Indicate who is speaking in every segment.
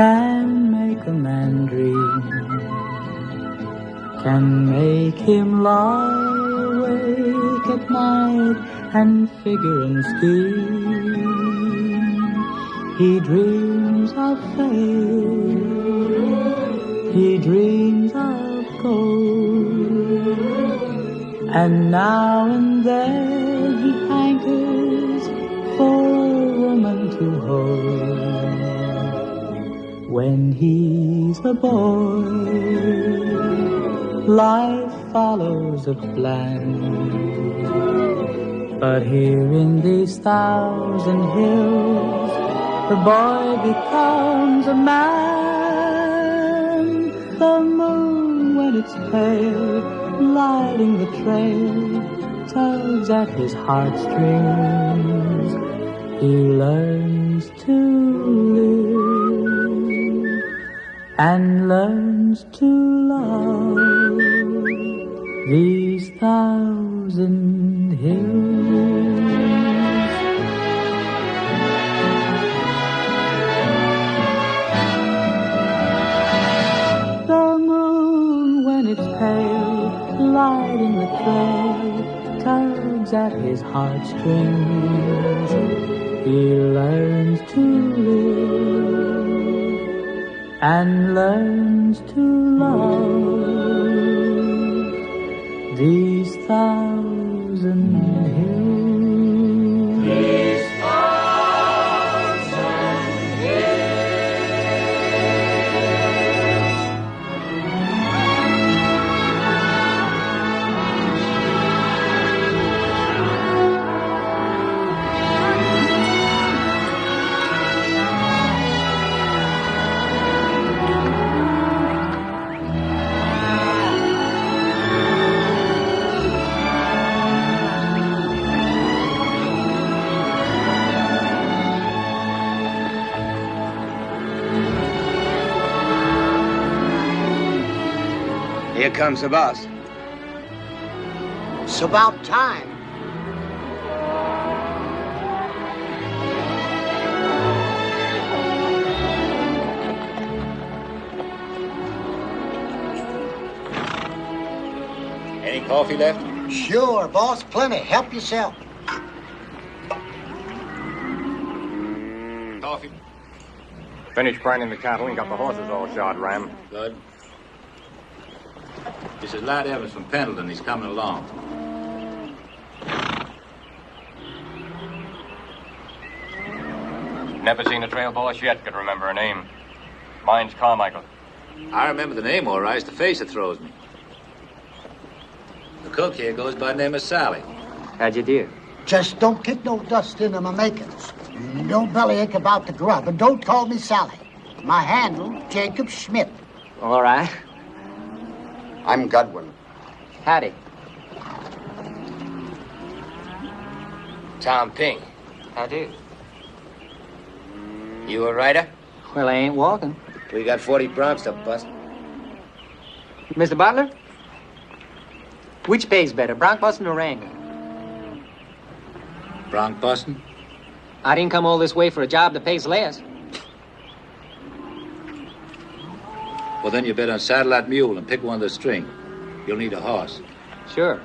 Speaker 1: can make a man dream, can make him lie awake at night and figure and scheme. He dreams of fame, he dreams of gold, and now and then he hankers for a woman to hold. When he's a boy, life follows a plan. But here in these 1,000 hills, the boy becomes a man. The moon, when it's pale, lighting the trail, tugs at his heartstrings. He learns to live and learns to love these 1,000 hills. The moon, when it's pale, lighting the trail, tugs at his heartstrings. He learns to live and learns to love these 1,000 hills. These 1,000
Speaker 2: Here comes the boss.
Speaker 3: It's about time.
Speaker 4: Any coffee left?
Speaker 3: Sure, boss. Plenty. Help yourself.
Speaker 4: Coffee.
Speaker 5: Finished branding the cattle and got the horses all shod, Ram.
Speaker 4: Good. This is Lad Evans from Pendleton. He's coming along.
Speaker 5: Never seen a trail boss yet could remember a name. Mine's Carmichael.
Speaker 4: I remember the name all right. It's the face that throws me. The cook here goes by the name of Sally.
Speaker 5: How'd you do?
Speaker 3: Just don't kick no dust into my makings. Don't bellyache about the grub, and don't call me Sally. My handle, Jacob Schmidt.
Speaker 5: All right.
Speaker 2: I'm Godwin.
Speaker 5: Howdy.
Speaker 6: Tom Ping.
Speaker 5: How do?
Speaker 6: You a writer?
Speaker 5: Well, I ain't walking.
Speaker 6: We got 40 broncs to bust.
Speaker 5: Mr. Butler? Which pays better, bronc busting or wrangling?
Speaker 4: Bronc busting?
Speaker 5: I didn't come all this way for a job that pays less.
Speaker 4: Well, then you better saddle that mule and pick one of the string. You'll need a horse.
Speaker 5: Sure.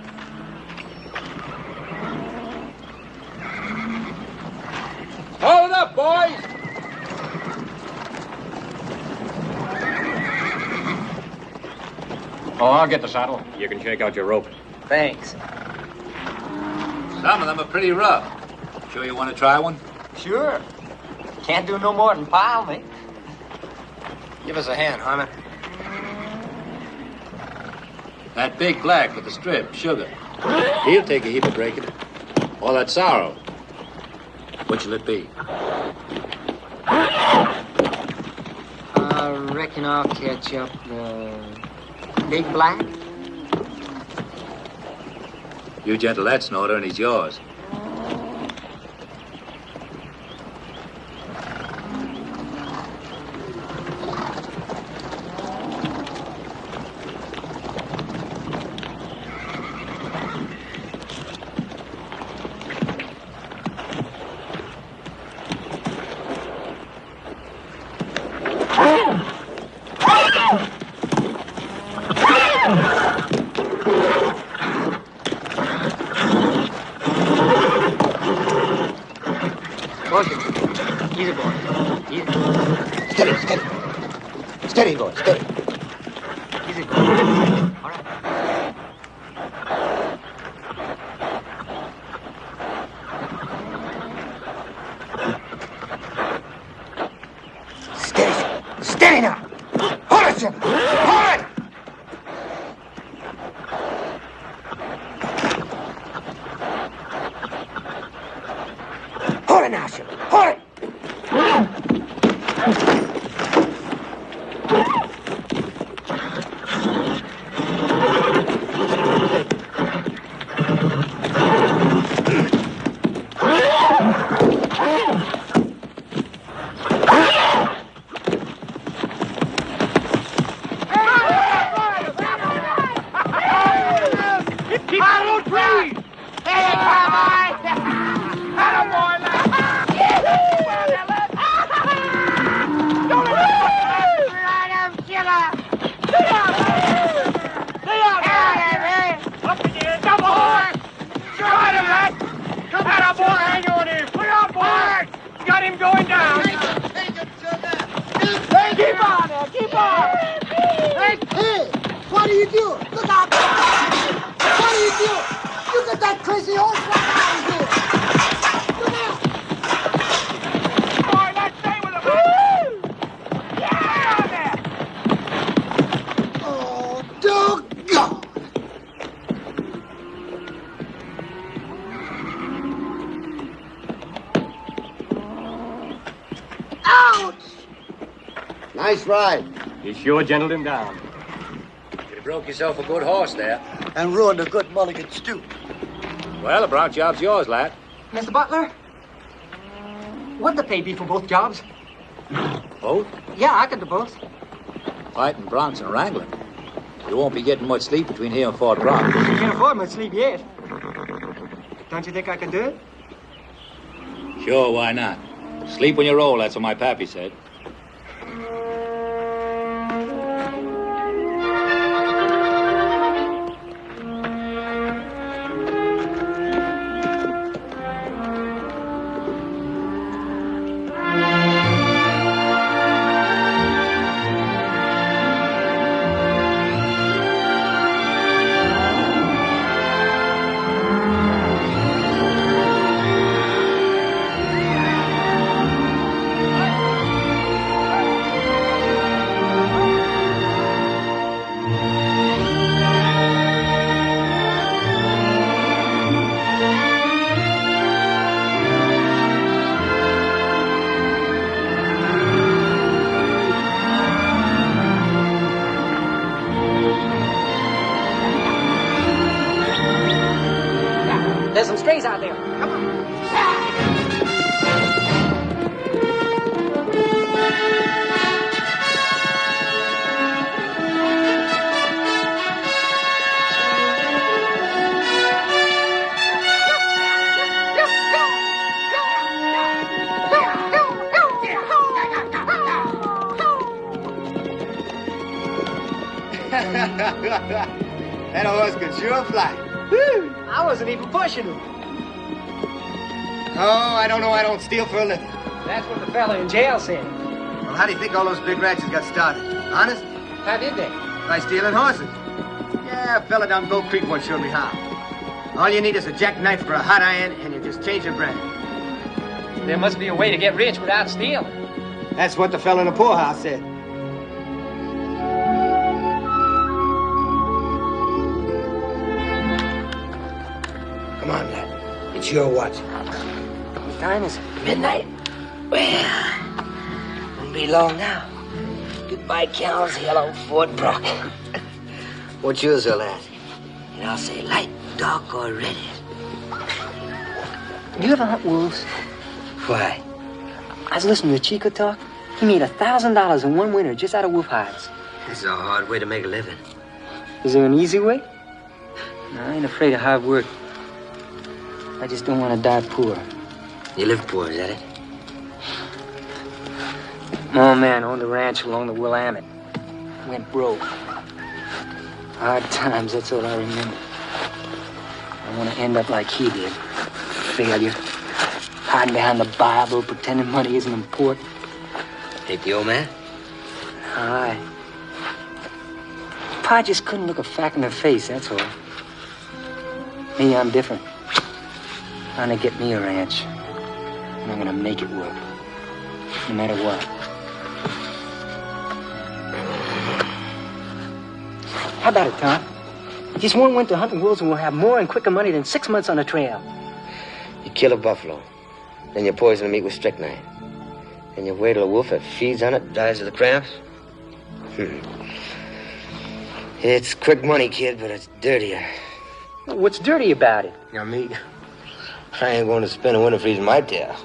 Speaker 4: Hold up, boys!
Speaker 5: Oh, I'll get the saddle. You can shake out your rope.
Speaker 6: Thanks.
Speaker 4: Some of them are pretty rough. Sure you want to try one?
Speaker 5: Sure. Can't do no more than pile me.
Speaker 6: Give us a hand, Harmon.
Speaker 4: That big black with the strip, Sugar. He'll take a heap of breaking. All that sorrow. Which'll it be?
Speaker 5: I reckon I'll catch up the big black.
Speaker 4: You gentle that snorter and he's yours.
Speaker 6: Steady, steady. Steady, boy, steady.
Speaker 5: Easy. All right.
Speaker 6: Steady. Steady now. Hold it, Jim. Hold it. Hold it now, Jim. Hold it.
Speaker 3: Nice ride.
Speaker 7: You sure gentled him down.
Speaker 4: You broke yourself a good horse there.
Speaker 3: And ruined a good mulligan stew.
Speaker 4: Well, the bronc job's yours, lad.
Speaker 5: Mr. Butler, what'd the pay be for both jobs?
Speaker 4: Both?
Speaker 5: Yeah, I could do both.
Speaker 4: Fighting broncs and wrangling. You won't be getting much sleep between here and Fort Bronx.
Speaker 5: You can't afford much sleep yet. Don't you think I can do it?
Speaker 4: Sure, why not? Sleep when you roll, that's what my pappy said.
Speaker 5: There's some strays out there. Come on.
Speaker 6: That horse could sure fly.
Speaker 5: I wasn't even pushing him.
Speaker 6: Oh, I don't know. I don't steal for a living.
Speaker 5: That's what the fella in jail said.
Speaker 6: Well, how do you think all those big ranches got started? Honest?
Speaker 5: How did they?
Speaker 6: By stealing horses. Yeah, a fella down Gold Creek once showed me how. All you need is a jackknife for a hot iron, and you just change your brand.
Speaker 5: There must be a way to get rich without stealing.
Speaker 6: That's what the fella in the poorhouse said. Come on, lad. It's your watch.
Speaker 5: What time is it?
Speaker 8: Midnight? Well, won't be long now. Goodbye, cows. Hello, Fort Brock.
Speaker 6: What's yours, lad?
Speaker 8: And I'll say light, dark, or reddish.
Speaker 5: You ever hunt wolves?
Speaker 8: Why?
Speaker 5: I was listening to Chico talk. He made $1,000 in one winter just out of wolf hides.
Speaker 8: This is a hard way to make a living.
Speaker 5: Is there an easy way? No, I ain't afraid of hard work. I just don't want to die poor.
Speaker 8: You live poor, is that it?
Speaker 5: My old man owned a ranch along the Willamette. Went broke. Hard times, that's all I remember. I want to end up like he did. Failure. Hiding behind the Bible, pretending money isn't important.
Speaker 8: Hate the old man?
Speaker 5: Aye. Pa just couldn't look a fact in the face, that's all. Me, I'm different. I'm gonna get me a ranch. And I'm gonna make it work. No matter what. How about it, Tom? Just one winter hunting wolves and we'll have more and quicker money than 6 months on the trail.
Speaker 8: You kill a buffalo. Then you poison the meat with strychnine. Then you wait till a wolf that feeds on it dies of the cramps. It's quick money, kid, but it's dirtier.
Speaker 5: What's dirty about it?
Speaker 8: Now, me, I ain't going to spend a winter freezing my tail.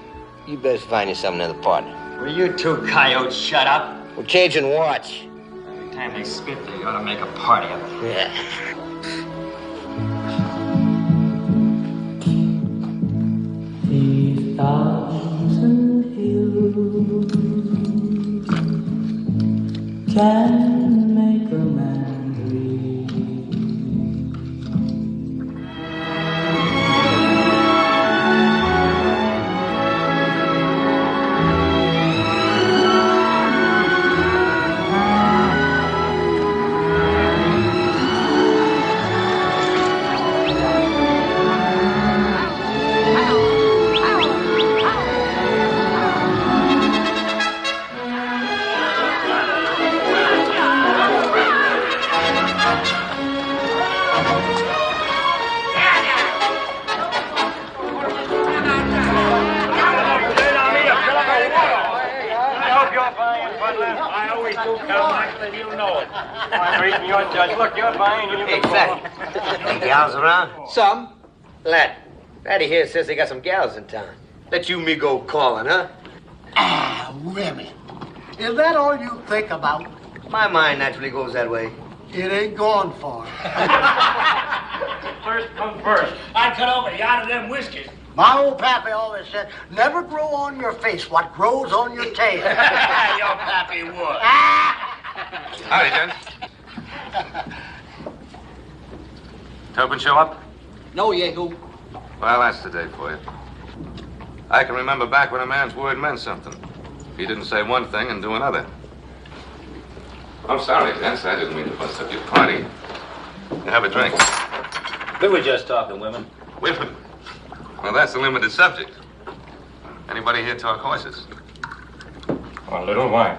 Speaker 8: You best find yourself another partner.
Speaker 6: Will you two coyotes shut up?
Speaker 8: We're changing watch.
Speaker 6: Every time they spit, they ought to make a party of it.
Speaker 8: Yeah.
Speaker 1: These thousand hills can make a man dream.
Speaker 7: Look, you're buying.
Speaker 8: Hey, Fatty. Any gals around?
Speaker 6: Some.
Speaker 8: Lat. Fatty here says they got some gals in town. Let you me go calling, huh?
Speaker 3: Ah, Remick. Is that all you think about?
Speaker 8: My mind naturally goes that way.
Speaker 3: It ain't gone far.
Speaker 7: First come first.
Speaker 4: I'd cut over the out of them whiskers.
Speaker 3: My old pappy always said, never grow on your face what grows on your tail.
Speaker 4: Your pappy would.
Speaker 9: Howdy, gents. Tobin show up?
Speaker 6: No, Yahoo.
Speaker 9: Well, that's the day for you. I can remember back when a man's word meant something. He didn't say one thing and do another. I'm sorry, gents. I didn't mean to bust up your party. You have a drink.
Speaker 4: We were just talking women.
Speaker 9: Women? Well, that's a limited subject. Anybody here talk horses?
Speaker 7: A little wine.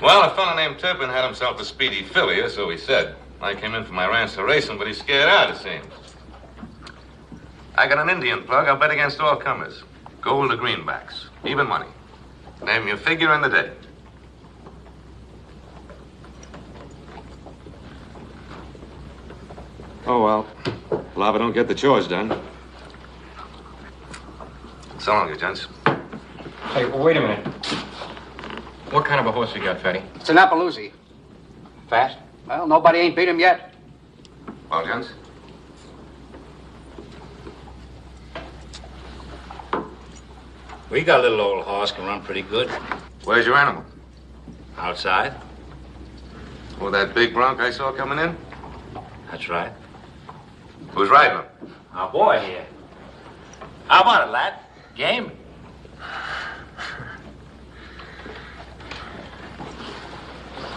Speaker 9: Well, a fellow named Turpin had himself a speedy filly, or so he said. I came in for my ranch to race him, but he's scared out, it seems. I got an Indian plug. I'll bet against all comers. Gold or greenbacks. Even money. Name your figure and the day.
Speaker 7: Oh, well. Lava don't get the chores done.
Speaker 9: So long, you gents.
Speaker 7: Hey, wait a minute. What kind of a horse you got, Fatty?
Speaker 6: It's an Appaloosie. Fast? Well, nobody ain't beat him yet.
Speaker 9: Well, gents?
Speaker 4: We got a little old horse, can run pretty good.
Speaker 9: Where's your animal?
Speaker 4: Outside.
Speaker 9: Oh, that big bronc I saw coming in?
Speaker 4: That's right.
Speaker 9: Who's riding him?
Speaker 4: Our boy here. How about it, lad? Game?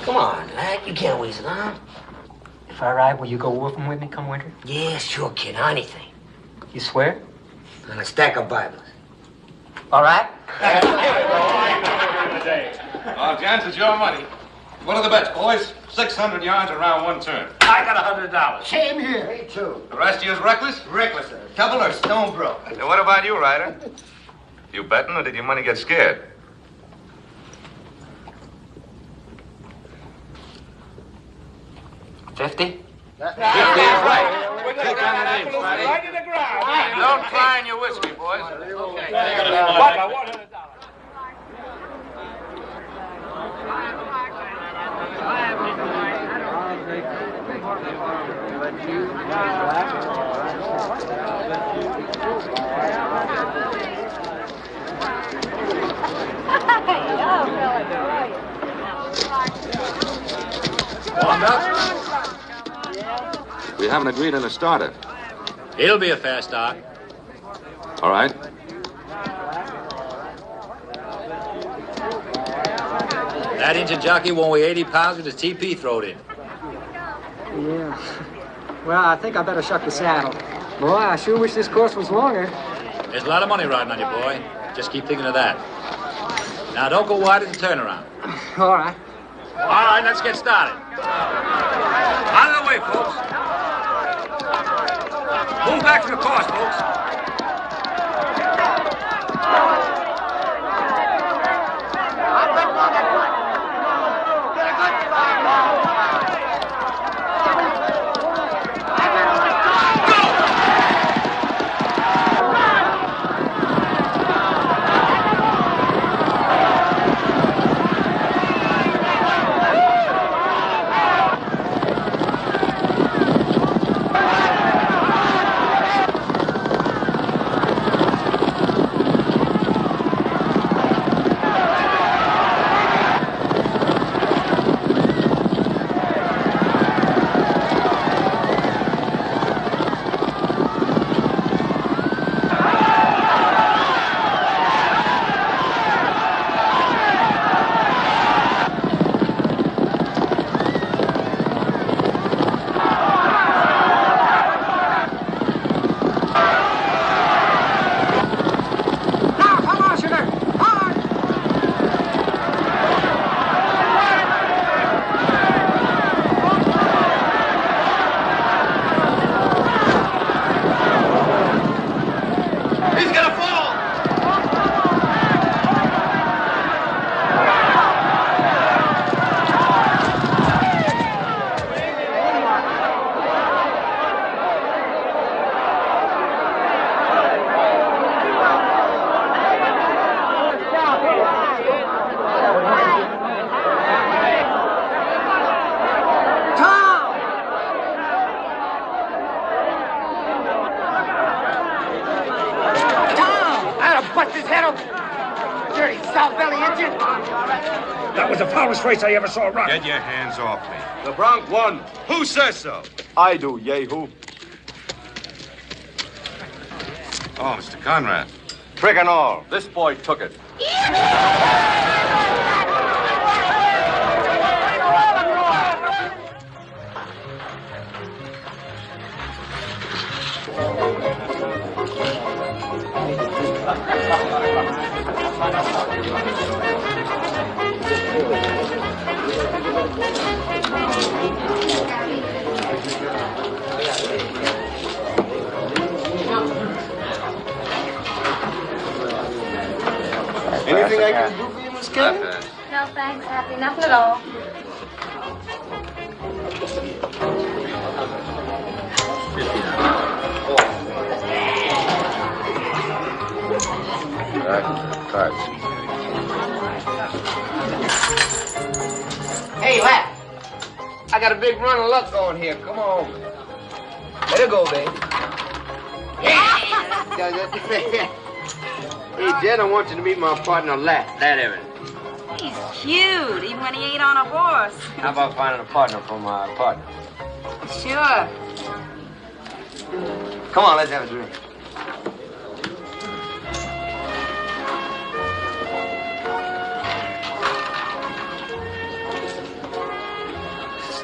Speaker 8: Come on, lad. You can't waste it on.
Speaker 5: If I ride, will you go wolfing with me come winter?
Speaker 8: Yeah, sure, kid. Anything.
Speaker 5: You swear?
Speaker 8: On a stack of Bibles.
Speaker 5: All right.
Speaker 9: Oh, gents, it's your money. What are the bets, boys? 600 yards around one turn.
Speaker 4: I got $100.
Speaker 3: Same here. Me too.
Speaker 9: The rest of you is reckless?
Speaker 6: Reckless, sir. Double or stone broke.
Speaker 9: Now, what about you, Ryder? You betting, or did your money get scared?
Speaker 5: $50?
Speaker 9: 50 is right. Take down the names, Friday.
Speaker 4: Right to the ground.
Speaker 9: Don't cry in your whiskey, boys.
Speaker 4: $100.
Speaker 7: We haven't agreed on a starter.
Speaker 4: He'll be a fast stock.
Speaker 7: All right.
Speaker 4: That engine jockey won't weigh 80 pounds with his TP thrown in.
Speaker 10: Yeah. Well, I think I better shuck the saddle. Boy, I sure wish this course was longer.
Speaker 4: There's a lot of money riding on you, boy. Just keep thinking of that. Now, don't go wide at the turnaround.
Speaker 10: All right.
Speaker 4: All right, let's get started. Out of the way, folks. Move back from the course, folks.
Speaker 11: Race I ever saw run.
Speaker 9: Get your hands off me.
Speaker 11: The Bronx won.
Speaker 9: Who says so?
Speaker 11: I do, yahoo.
Speaker 9: Oh, Mr. Conrad.
Speaker 11: Trick and all. This boy took it. Anything I can do for you, Miss Kelly?
Speaker 12: No, thanks, Happy. Nothing at all.
Speaker 8: Hey, Lat. I got a big run of luck going here. Come on. Let it go, babe. Hey, Jed, I want you to meet my partner, Lat. Lat Evans.
Speaker 12: He's cute, even when he ain't on a horse.
Speaker 8: How about finding a partner for my partner?
Speaker 12: Sure.
Speaker 8: Come on, let's have a drink.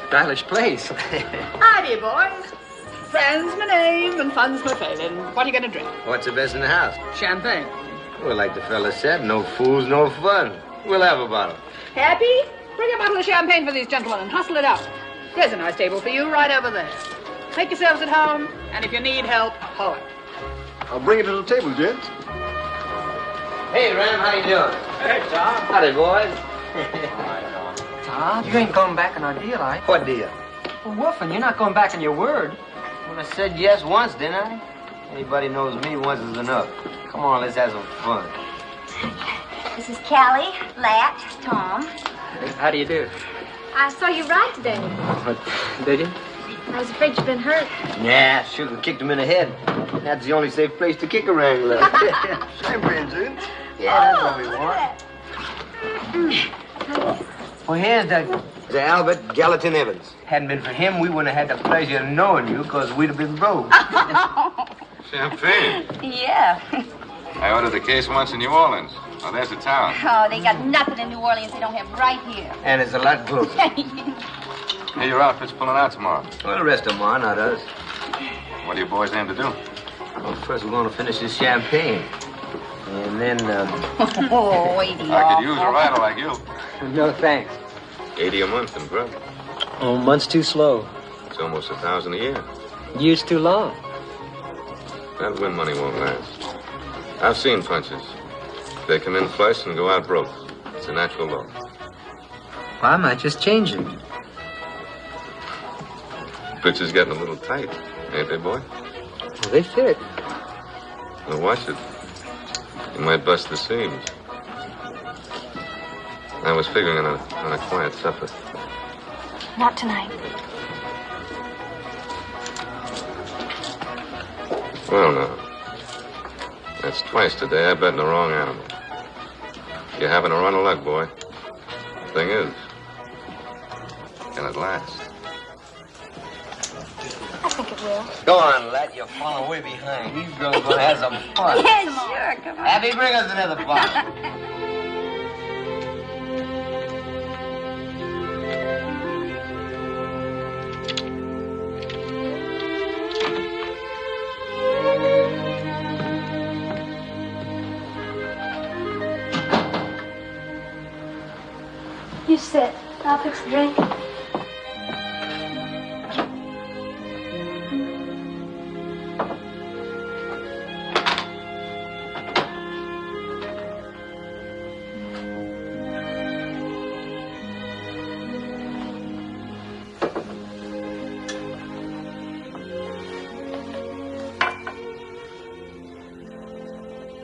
Speaker 10: Stylish place.
Speaker 13: Howdy, boys. Friend's my name and fun's my failing. What are you going to drink?
Speaker 8: What's the best in the house?
Speaker 13: Champagne.
Speaker 8: Well, like the fella said, no fools, no fun. We'll have a bottle.
Speaker 13: Happy? Bring a bottle of champagne for these gentlemen and hustle it out. There's a nice table for you right over there. Make yourselves at home, and if you need help, holler.
Speaker 11: I'll bring it to the table, gents.
Speaker 8: Hey, Ram, how you doing?
Speaker 10: Hey, Tom.
Speaker 8: Howdy, boys.
Speaker 10: Tom, you ain't going back on our deal, are you?
Speaker 8: What deal?
Speaker 10: Well, Wolfen, you're not going back on your word.
Speaker 8: Well, I said yes once, didn't I? Anybody knows me, once is enough. Come on, let's have some fun.
Speaker 12: This is Callie, Lat, Tom.
Speaker 10: How do you do?
Speaker 12: I saw you ride today.
Speaker 10: Did you?
Speaker 12: I was afraid you'd been hurt.
Speaker 8: Nah, Sugar kicked him in the head. That's the only safe place to kick a wrangler.
Speaker 11: Champagne's in.
Speaker 8: Yeah, that's what we want. Well, here's the Albert Gallatin Evans. Hadn't been for him, we wouldn't have had the pleasure of knowing you, because we'd have been broke.
Speaker 9: Champagne.
Speaker 12: Yeah.
Speaker 9: I ordered a case once in New Orleans. Oh, there's the tower.
Speaker 12: Oh, they got nothing in New Orleans they don't have right here.
Speaker 8: And it's a lot closer.
Speaker 9: Hey, your outfit's pulling out tomorrow.
Speaker 8: Well, the rest of them are, not us.
Speaker 9: What do you boys aim to do?
Speaker 8: Well, first we're going to finish this champagne. And then,
Speaker 12: Oh, idiot.
Speaker 9: I could use a rider like you.
Speaker 10: No, thanks.
Speaker 9: 80 a month in grub.
Speaker 10: Oh, month's too slow.
Speaker 9: It's almost $1,000 a year.
Speaker 10: Year's too long.
Speaker 9: That win money won't last. I've seen punches. They come in flush and go out broke. It's a natural law.
Speaker 10: Well, I might just change it.
Speaker 9: Bitches getting a little tight, ain't they, boy?
Speaker 10: Well, they fit.
Speaker 9: Well, watch it. You might bust the seams. I was figuring on a quiet supper.
Speaker 14: Not tonight.
Speaker 9: Well, now. That's twice today I bet in the wrong animal. You're having a run of luck, boy. The thing is, can it last?
Speaker 14: I think it will.
Speaker 8: Go on, Lat. You're falling way behind. These girls are going to have some fun.
Speaker 12: Yeah, sure, come on.
Speaker 8: Abby, bring us another bottle.
Speaker 14: You sit. I'll fix the drink.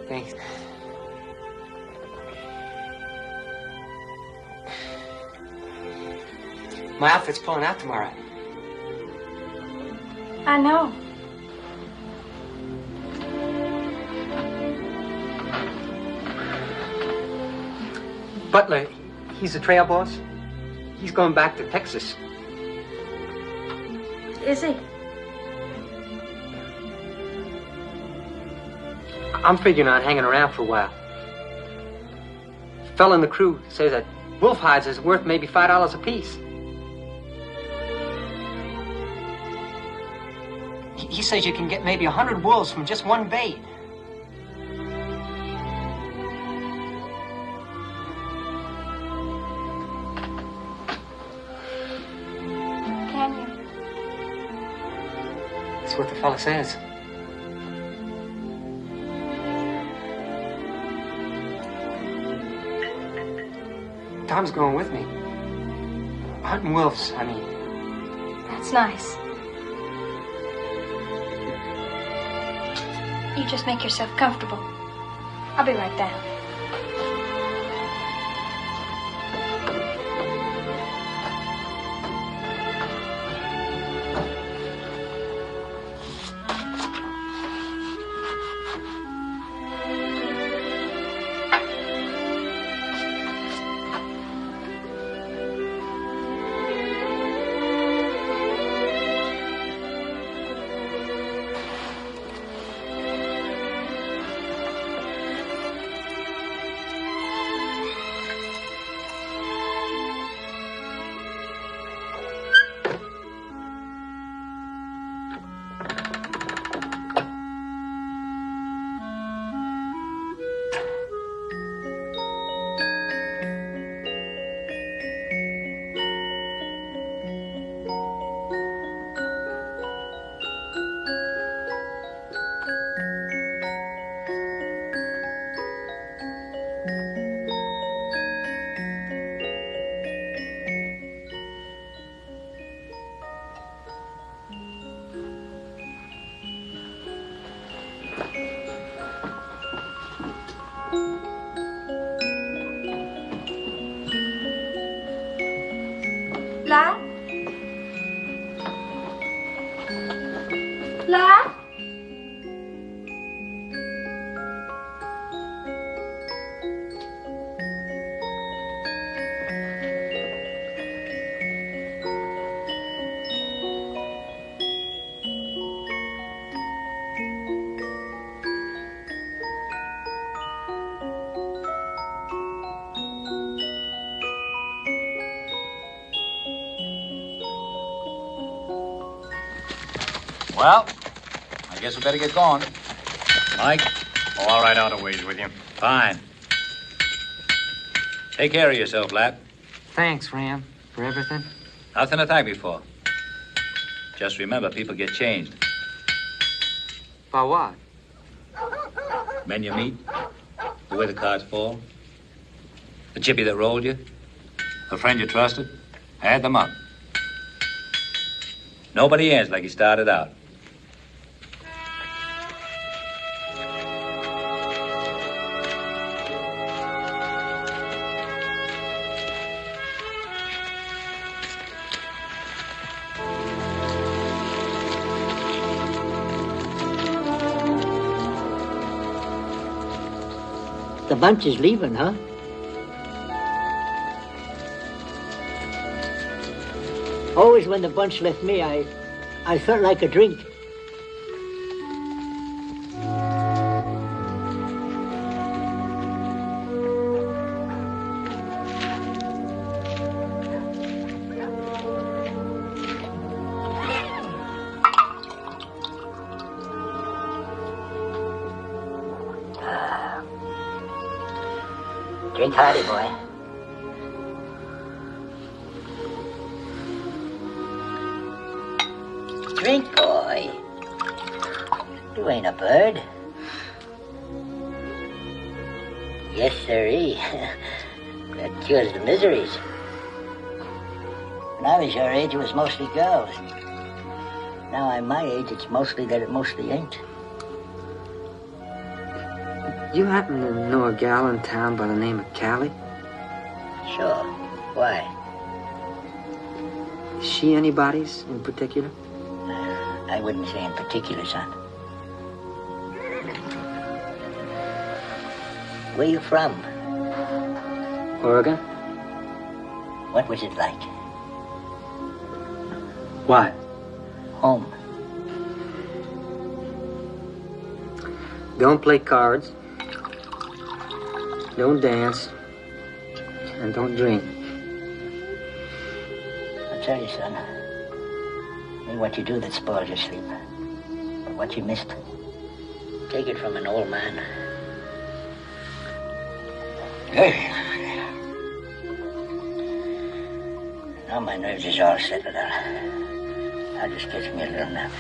Speaker 5: Thanks. My outfit's pulling out tomorrow.
Speaker 14: I know.
Speaker 10: Butler, he's the trail boss. He's going back to Texas.
Speaker 14: Is he?
Speaker 10: I'm figuring on hanging around for a while. A fella in the crew says that wolf hides is worth maybe $5 a piece. He says you can get maybe 100 wolves from just one bait.
Speaker 14: Can you?
Speaker 10: That's what the fella says. Tom's going with me. Hunting wolves, I mean.
Speaker 14: That's nice. You just make yourself comfortable. I'll be right down.
Speaker 4: Well, I guess we better get going. Mike?
Speaker 7: Oh, all right, I'll wait with you.
Speaker 4: Fine. Take care of yourself, Lat.
Speaker 5: Thanks, Ram, for everything.
Speaker 4: Nothing to thank me for. Just remember, people get changed.
Speaker 5: By what?
Speaker 4: Men you meet, the way the cards fall, the chippy that rolled you, the friend you trusted, add them up. Nobody ends like he started out.
Speaker 3: The bunch is leaving, huh? Always when the bunch left me, I felt like a drink.
Speaker 15: Drink hearty, boy. Drink, boy. You ain't a bird. Yes, sirree. That cures the miseries. When I was your age, it was mostly girls. Now I'm my age, it's mostly that it mostly ain't.
Speaker 5: You happen to know a gal in town by the name of Callie?
Speaker 15: Sure. Why?
Speaker 5: Is she anybody's in particular?
Speaker 15: I wouldn't say in particular, son. Where you from?
Speaker 5: Oregon?
Speaker 15: What was it like?
Speaker 5: What?
Speaker 15: Home.
Speaker 5: Don't play cards. Don't dance. And don't drink.
Speaker 15: I'll tell you, son. It ain't what you do that spoils your sleep, but what you missed. Take it from an old man. Now my nerves is all settled out. I'll just catch me a little nap.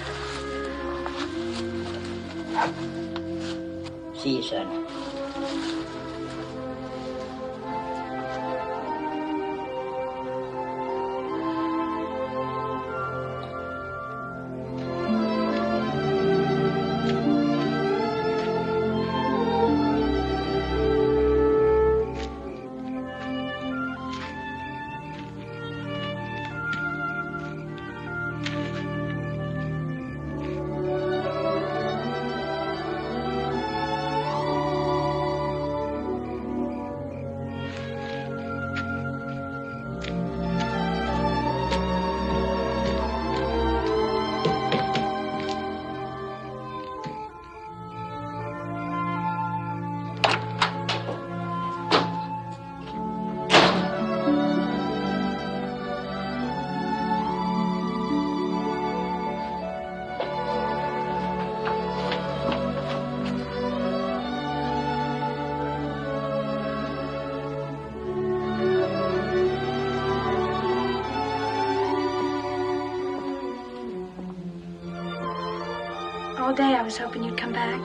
Speaker 15: See you, son.
Speaker 14: All day I was hoping you'd come back.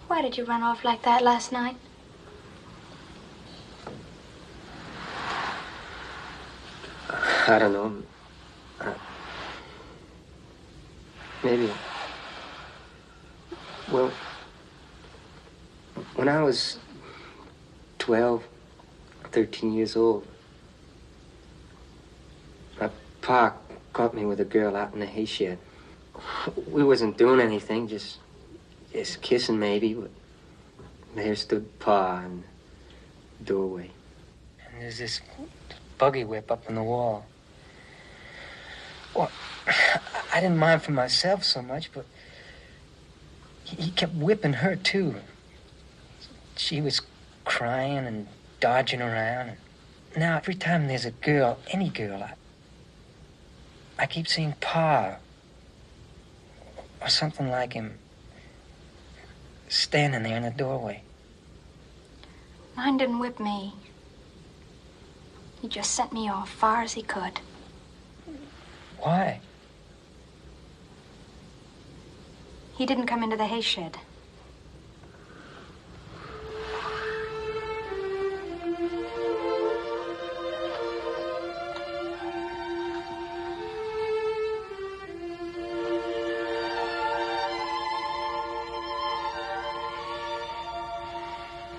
Speaker 14: Why did you run off like that last night?
Speaker 5: I don't know. Maybe. Well, when I was 12, 13 years old, my pa caught me with a girl out in the hay shed. We wasn't doing anything, just kissing maybe, but there stood Pa in the doorway. And there's this buggy whip up on the wall. Well, I didn't mind for myself so much, but he kept whipping her, too. She was crying and dodging around. Now, every time there's a girl, any girl, I keep seeing Pa or something like him standing there in the doorway.
Speaker 14: Mine didn't whip me. He just sent me off far as he could.
Speaker 5: Why?
Speaker 14: He didn't come into the hay shed.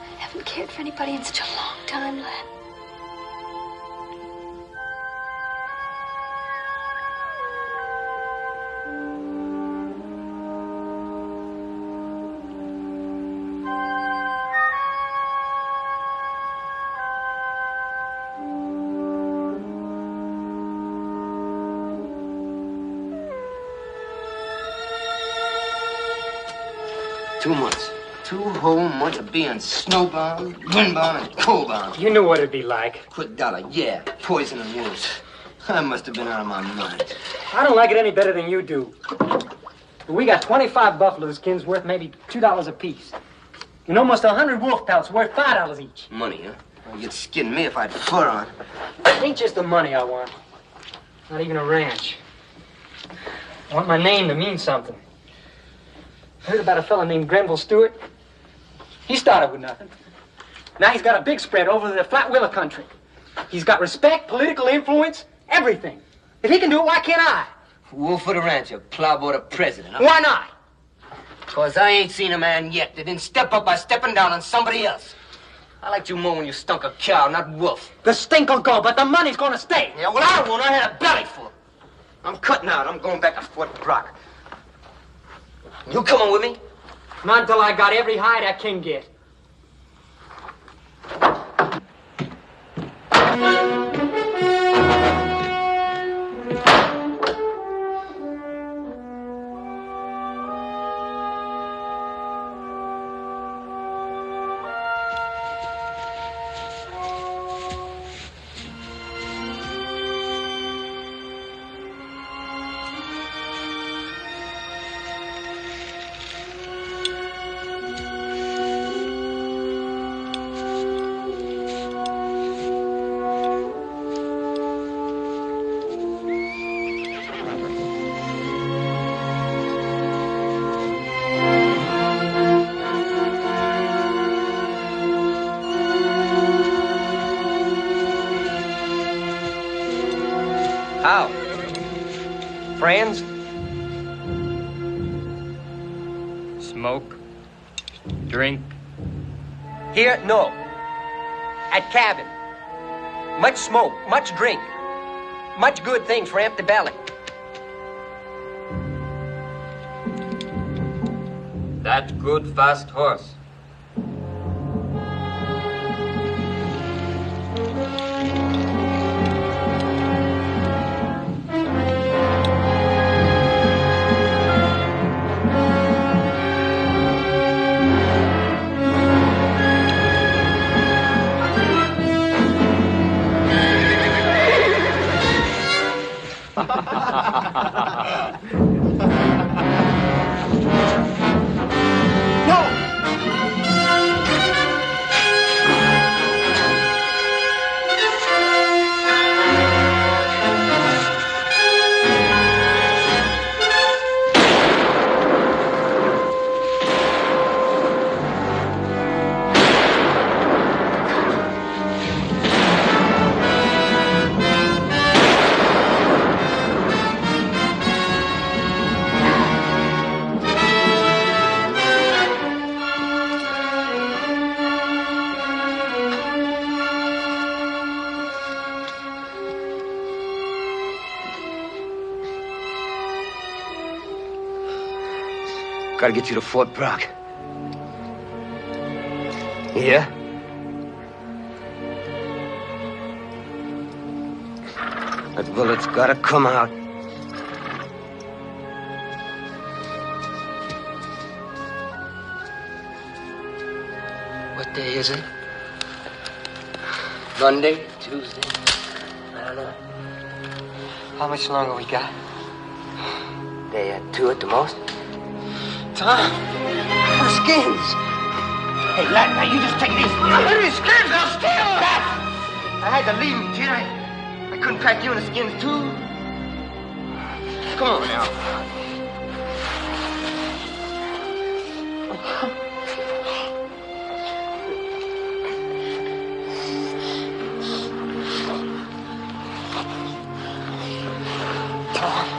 Speaker 14: I haven't cared for anybody in such a long time, Lat.
Speaker 8: Two whole months of being snowbound, windbound, and coldbound.
Speaker 5: You knew what it'd be like.
Speaker 8: Quick dollar, yeah. Poison and worse. I must have been out of my mind.
Speaker 5: I don't like it any better than you do. We got 25 buffalo skins worth maybe $2 a piece. And almost 100 wolf pelts worth $5 each.
Speaker 8: Money, huh? Well, you'd skin me if I had fur on.
Speaker 5: It ain't just the money I want. Not even a ranch. I want my name to mean something. Heard about a fella named Grenville Stewart? He started with nothing. Now he's got a big spread over the Flat Willow country. He's got respect, political influence, everything. If he can do it, why can't I?
Speaker 8: Wolf of the Rancher, plowboy to president.
Speaker 5: Why not?
Speaker 8: Because I ain't seen a man yet that didn't step up by stepping down on somebody else. I liked you more when you stunk a cow, not wolf.
Speaker 5: The stink will go, but the money's gonna stay.
Speaker 8: Yeah, well, I won't. I had a belly full. I'm cutting out. I'm going back to Fort Brock. You coming with me?
Speaker 5: Not until I got every hide I can get. How? Friends? Smoke? Drink?
Speaker 8: Here, no. At cabin. Much smoke, much drink. Much good things for empty belly.
Speaker 5: That good fast horse.
Speaker 8: Gotta get you to Fort Brock. Yeah? That bullet's gotta come out. What day is it? Monday? Tuesday? I don't know.
Speaker 5: How much longer we got?
Speaker 8: Day or two at the most.
Speaker 5: Tom,
Speaker 8: the skins. Hey, Lat, now you just take these. These skins, I'll steal them. I had to leave them, kid. I couldn't pack you in the skins, too. Come on now.
Speaker 5: Tom,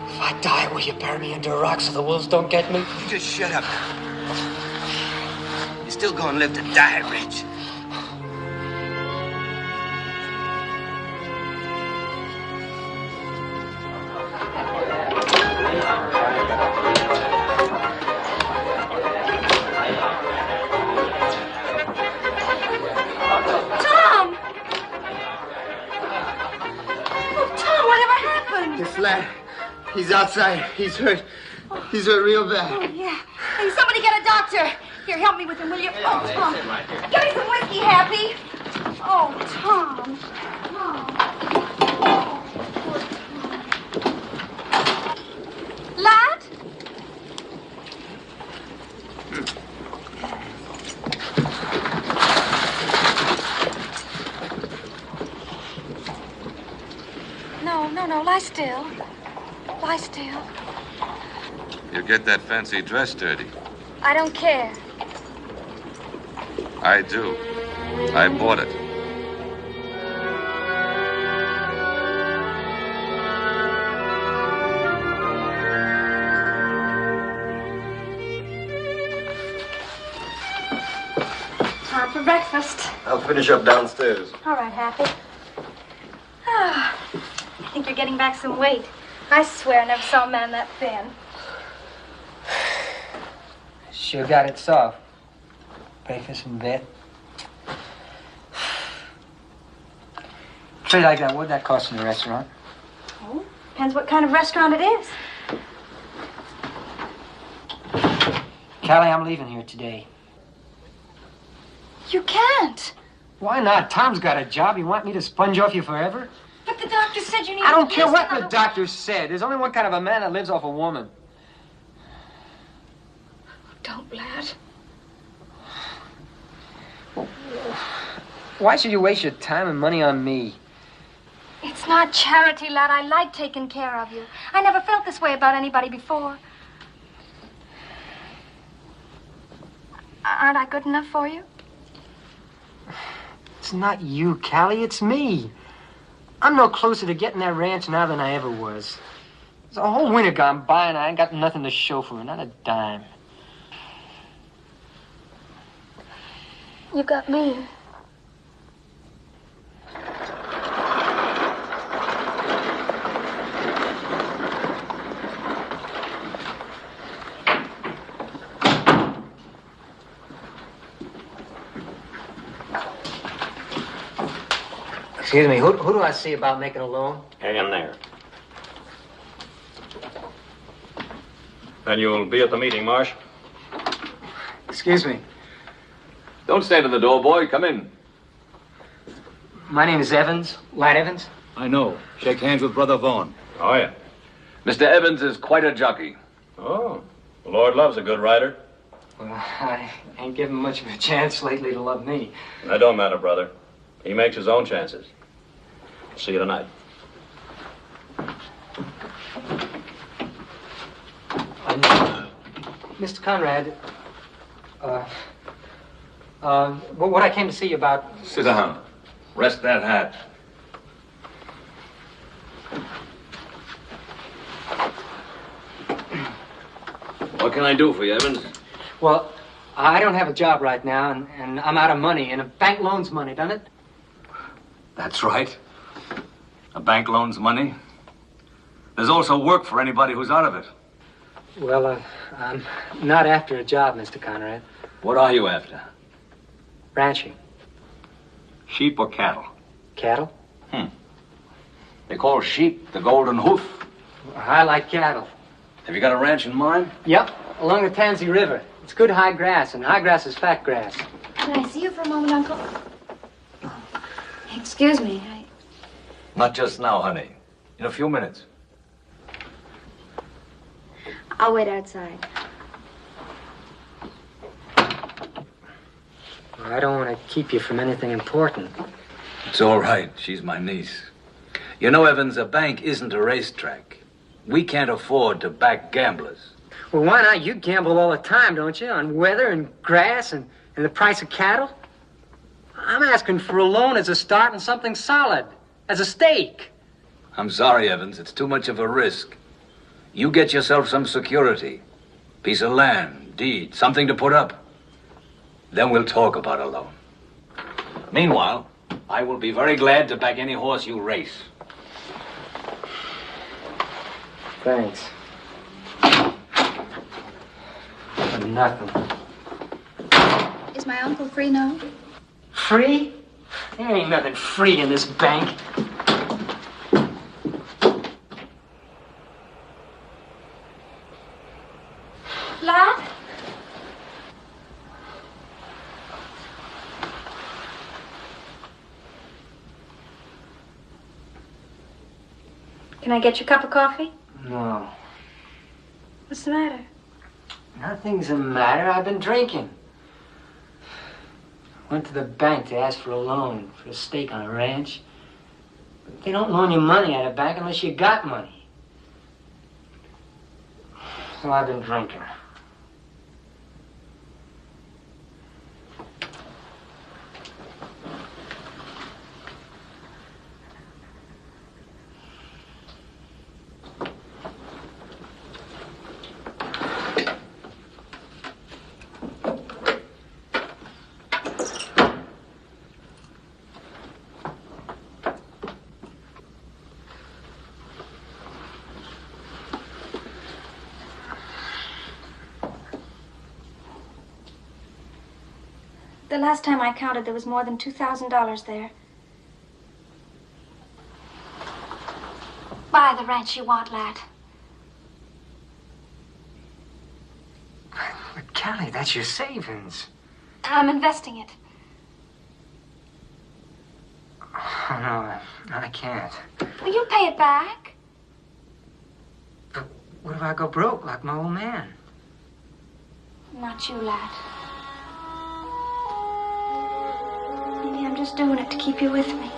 Speaker 5: if I die, will you bury me under a rock so the wolves don't get me?
Speaker 8: You just shut up. You're still gonna live to die, Rich. He's outside. He's hurt. He's hurt real bad.
Speaker 14: Oh, yeah. Hey, somebody get a doctor. Here, help me with him, will you? Oh, Tom. Give me some whiskey, Happy. Oh, Tom. Lat? No, lie still. Lie still.
Speaker 9: You get that fancy dress dirty.
Speaker 14: I don't care.
Speaker 9: I do. I bought it.
Speaker 14: Time for breakfast.
Speaker 11: I'll finish up downstairs.
Speaker 14: All right, Happy. I think you're getting back some weight. I swear I never saw a man that thin.
Speaker 5: Sure got it soft. Breakfast in bed. Trade like that, what'd that cost in the restaurant?
Speaker 14: Oh, depends what kind of restaurant it is.
Speaker 5: Callie, I'm leaving here today.
Speaker 14: You can't.
Speaker 5: Why not? Tom's got a job. You want me to sponge off you forever?
Speaker 14: But the doctor said you need
Speaker 5: I don't
Speaker 14: at
Speaker 5: care
Speaker 14: least
Speaker 5: what the
Speaker 14: another-
Speaker 5: doctor said. There's only one kind of a man that lives off a woman.
Speaker 14: Don't, Lad.
Speaker 5: Why should you waste your time and money on me?
Speaker 14: It's not charity, Lad. I like taking care of you. I never felt this way about anybody before. Aren't I good enough for you?
Speaker 5: It's not you, Callie. It's me. I'm no closer to getting that ranch now than I ever was. There's a whole winter gone by and I ain't got nothing to show for it. Not a dime.
Speaker 14: You got me.
Speaker 5: Excuse me, who do I see about making a loan?
Speaker 7: Hang in there. Then you'll be at the meeting, Marsh.
Speaker 5: Excuse me.
Speaker 11: Don't stand in the door, boy. Come in.
Speaker 5: My name is Evans. Lat Evans.
Speaker 16: I know. Shake hands with Brother Vaughn.
Speaker 7: Oh, yeah.
Speaker 11: Mr. Evans is quite a jockey.
Speaker 7: Oh, the Lord loves a good rider.
Speaker 5: Well, I ain't given much of a chance lately to love me.
Speaker 7: That don't matter, brother. He makes his own chances. See you tonight.
Speaker 5: Mr. Conrad, what I came to see you about...
Speaker 11: Sit down. Rest that hat. What can I do for you, Evans?
Speaker 5: Well, I don't have a job right now, and I'm out of money, and a bank loans money, doesn't it?
Speaker 16: That's right. A bank loans money. There's also work for anybody who's out of it.
Speaker 10: Well, I'm not after a job, Mr. Conrad.
Speaker 11: What are you after?
Speaker 10: Ranching.
Speaker 11: Sheep or cattle?
Speaker 10: Cattle?
Speaker 11: They call sheep the golden hoof.
Speaker 10: I like cattle.
Speaker 11: Have you got a ranch in mind?
Speaker 10: Yep, along the Tansy River. It's good high grass, and high grass is fat grass.
Speaker 14: Can I see you for a moment, Uncle? Excuse me.
Speaker 11: Not just now, honey. In a few minutes.
Speaker 14: I'll wait outside.
Speaker 10: I don't want to keep you from anything important.
Speaker 11: It's all right. She's my niece. You know, Evans, a bank isn't a racetrack. We can't afford to back gamblers.
Speaker 10: Well, why not? You gamble all the time, don't you? On weather and grass and the price of cattle? I'm asking for a loan as a start and something solid, as a stake.
Speaker 11: I'm sorry, Evans. It's too much of a risk. You get yourself some security. Piece of land, deed, something to put up. Then we'll talk about a loan. Meanwhile, I will be very glad to back any horse you race.
Speaker 10: Thanks. For nothing.
Speaker 14: Is my uncle free now?
Speaker 10: Free? There ain't nothing free in this bank.
Speaker 14: Lat? Can I get you a cup of coffee?
Speaker 10: No.
Speaker 14: What's the matter?
Speaker 10: Nothing's the matter. I've been drinking. Went to the bank to ask for a loan for a stake on a ranch. But they don't loan you money at a bank unless you got money. So I've been drinking.
Speaker 14: The last time I counted, there was more than $2,000 there. Buy the ranch you want, Lat.
Speaker 10: But Callie, that's your savings.
Speaker 14: I'm investing it.
Speaker 10: Oh, no, I can't.
Speaker 14: Well, you pay it back.
Speaker 10: But what if I go broke like my old man?
Speaker 14: Not you, Lat. Maybe I'm just doing it to keep you with me.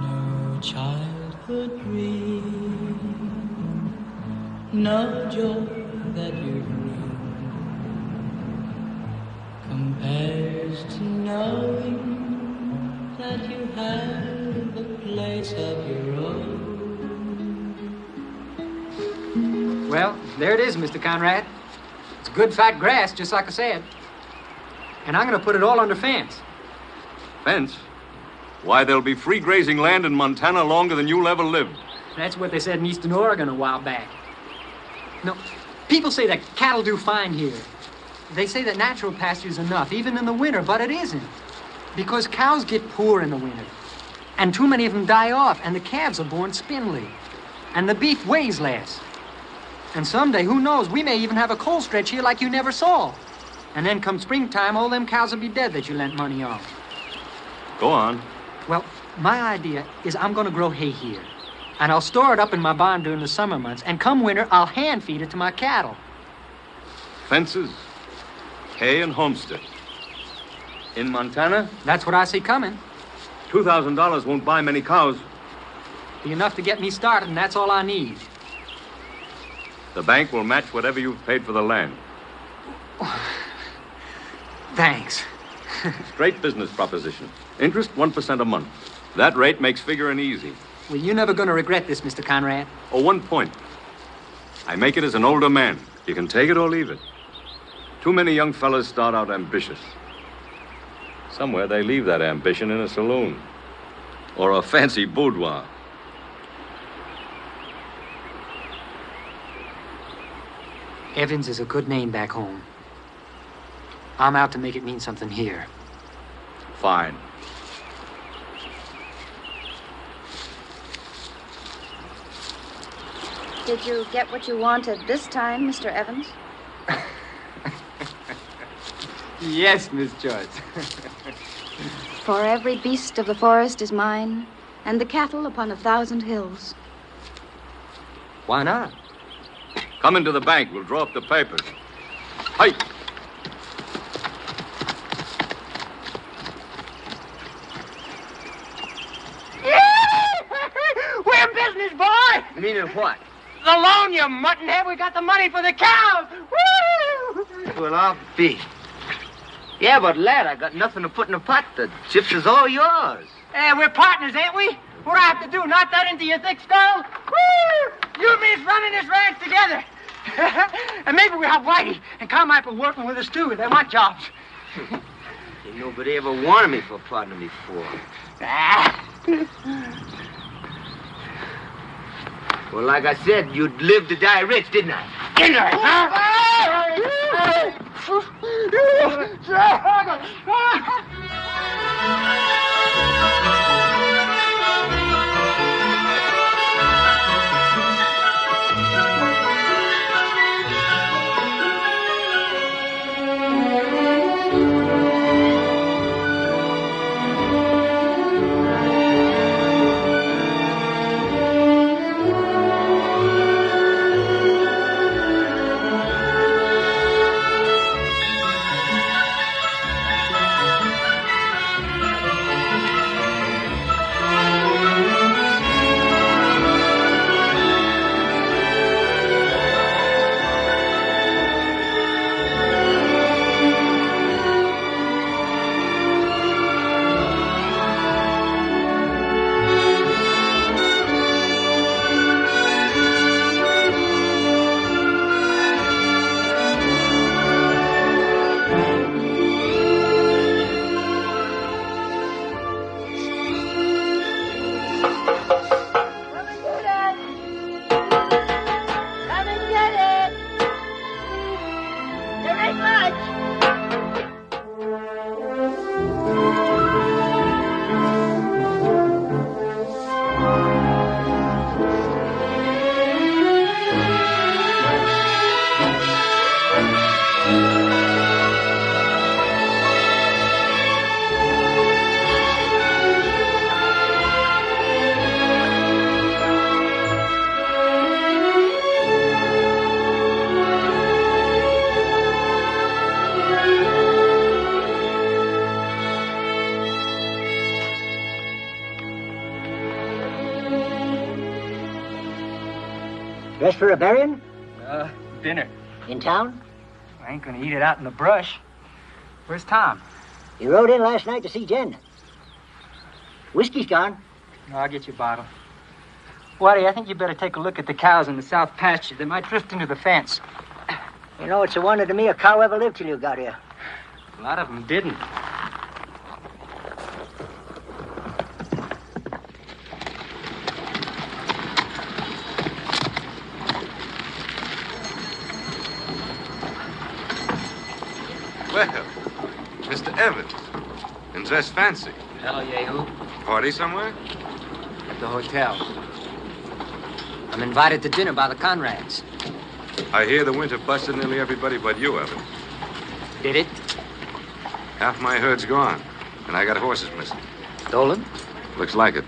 Speaker 1: No childhood dream, no joy that you bring compares to knowing that you have a place of your own.
Speaker 10: Well, there it is, Mr. Conrad. It's good fat grass, just like I said. And I'm going to put it all under fence.
Speaker 9: Fence? Why, there'll be free grazing land in Montana longer than you'll ever live.
Speaker 10: That's what they said in Eastern Oregon a while back. No, people say that cattle do fine here. They say that natural pasture's enough, even in the winter, but it isn't. Because cows get poor in the winter. And too many of them die off, and the calves are born spindly. And the beef weighs less. And someday, who knows, we may even have a coal stretch here like you never saw. And then come springtime, all them cows will be dead that you lent money on.
Speaker 9: Go on.
Speaker 10: Well, my idea is I'm going to grow hay here. And I'll store it up in my barn during the summer months. And come winter, I'll hand feed it to my cattle.
Speaker 9: Fences, hay, and homestead. In Montana?
Speaker 10: That's what I see coming.
Speaker 9: $2,000 won't buy many cows.
Speaker 10: Be enough to get me started, and that's all I need.
Speaker 9: The bank will match whatever you've paid for the land.
Speaker 10: Thanks.
Speaker 9: Straight business proposition. Interest 1% a month. That rate makes figuring easy.
Speaker 10: Well, you're never going to regret this, Mr. Conrad.
Speaker 9: Oh, 1 point. I make it as an older man. You can take it or leave it. Too many young fellas start out ambitious. Somewhere they leave that ambition in a saloon or a fancy boudoir.
Speaker 10: Evans is a good name back home. I'm out to make it mean something here.
Speaker 16: Fine.
Speaker 14: Did you get what you wanted this time, Mr. Evans?
Speaker 10: Yes, Miss Joyce.
Speaker 14: For every beast of the forest is mine, and the cattle upon 1,000 hills.
Speaker 10: Why not?
Speaker 16: Come into the bank. We'll draw up the papers. Hey!
Speaker 8: We're in business, boy!
Speaker 6: Meaning what?
Speaker 8: The loan, you muttonhead. We got the money for the cows. Woo!
Speaker 6: Well, I'll be. Yeah, but lad, I got nothing to put in the pot. The chips is all yours.
Speaker 8: Hey, we're partners, ain't we? What do I have to do? Knock that into your thick skull? Woo! You and me's running this ranch together. And maybe we'll have Whitey and Carmichael working with us, too. They want jobs.
Speaker 6: Ain't nobody ever wanted me for a partner before. Well, like I said, you'd live to die rich, didn't I? Didn't I,
Speaker 15: Dressed for a burying?
Speaker 10: Dinner.
Speaker 15: In town?
Speaker 10: I ain't gonna eat it out in the brush. Where's Tom?
Speaker 15: He rode in last night to see Jen. Whiskey's gone.
Speaker 10: No, I'll get you a bottle. Waddy, I think you better take a look at the cows in the south pasture. They might drift into the fence.
Speaker 15: You know, it's a wonder to me a cow ever lived till you got here.
Speaker 10: A lot of them didn't.
Speaker 9: Well, Mr. Evans. And dressed fancy.
Speaker 10: Hello, Yehu.
Speaker 9: Party somewhere?
Speaker 10: At the hotel. I'm invited to dinner by the Conrads.
Speaker 9: I hear the winter busted nearly everybody but you, Evans.
Speaker 10: Did it?
Speaker 9: Half my herd's gone, and I got horses missing.
Speaker 10: Stolen?
Speaker 9: Looks like it.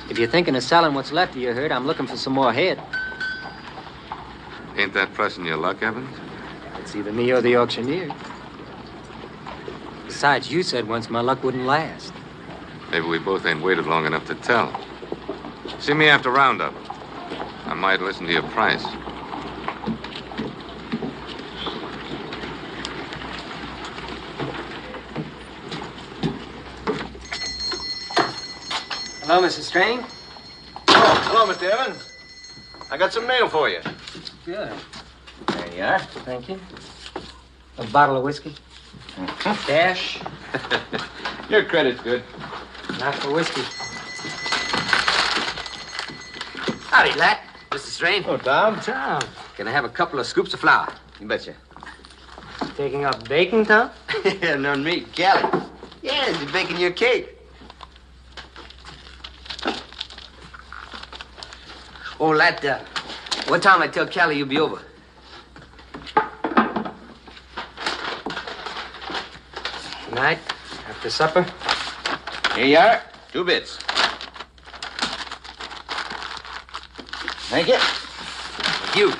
Speaker 10: If you're thinking of selling what's left of your herd, I'm looking for some more head.
Speaker 9: Ain't that pressing your luck, Evans?
Speaker 10: It's either me or the auctioneer. Besides, you said once my luck wouldn't last.
Speaker 9: Maybe we both ain't waited long enough to tell. See me after roundup. I might listen to your price.
Speaker 10: Hello, Mrs. Strain.
Speaker 6: Oh, hello, Mr. Evans. I got some mail for you.
Speaker 10: Good.
Speaker 6: There you are.
Speaker 10: Thank you. A bottle of whiskey. Dash.
Speaker 6: Your credit's good.
Speaker 10: Not for whiskey.
Speaker 6: Howdy, Lat. Mr. Strain. Oh, Tom.
Speaker 10: Tom.
Speaker 6: Can I have a couple of scoops of flour?
Speaker 5: You betcha. Taking up baking, Tom?
Speaker 6: Yeah, no me, Callie. Yeah, she's baking your cake. Oh, Lat, what time I tell Callie you'll be over?
Speaker 5: Tonight, after supper?
Speaker 6: Here you are. 2 bits. Thank you. Thank you.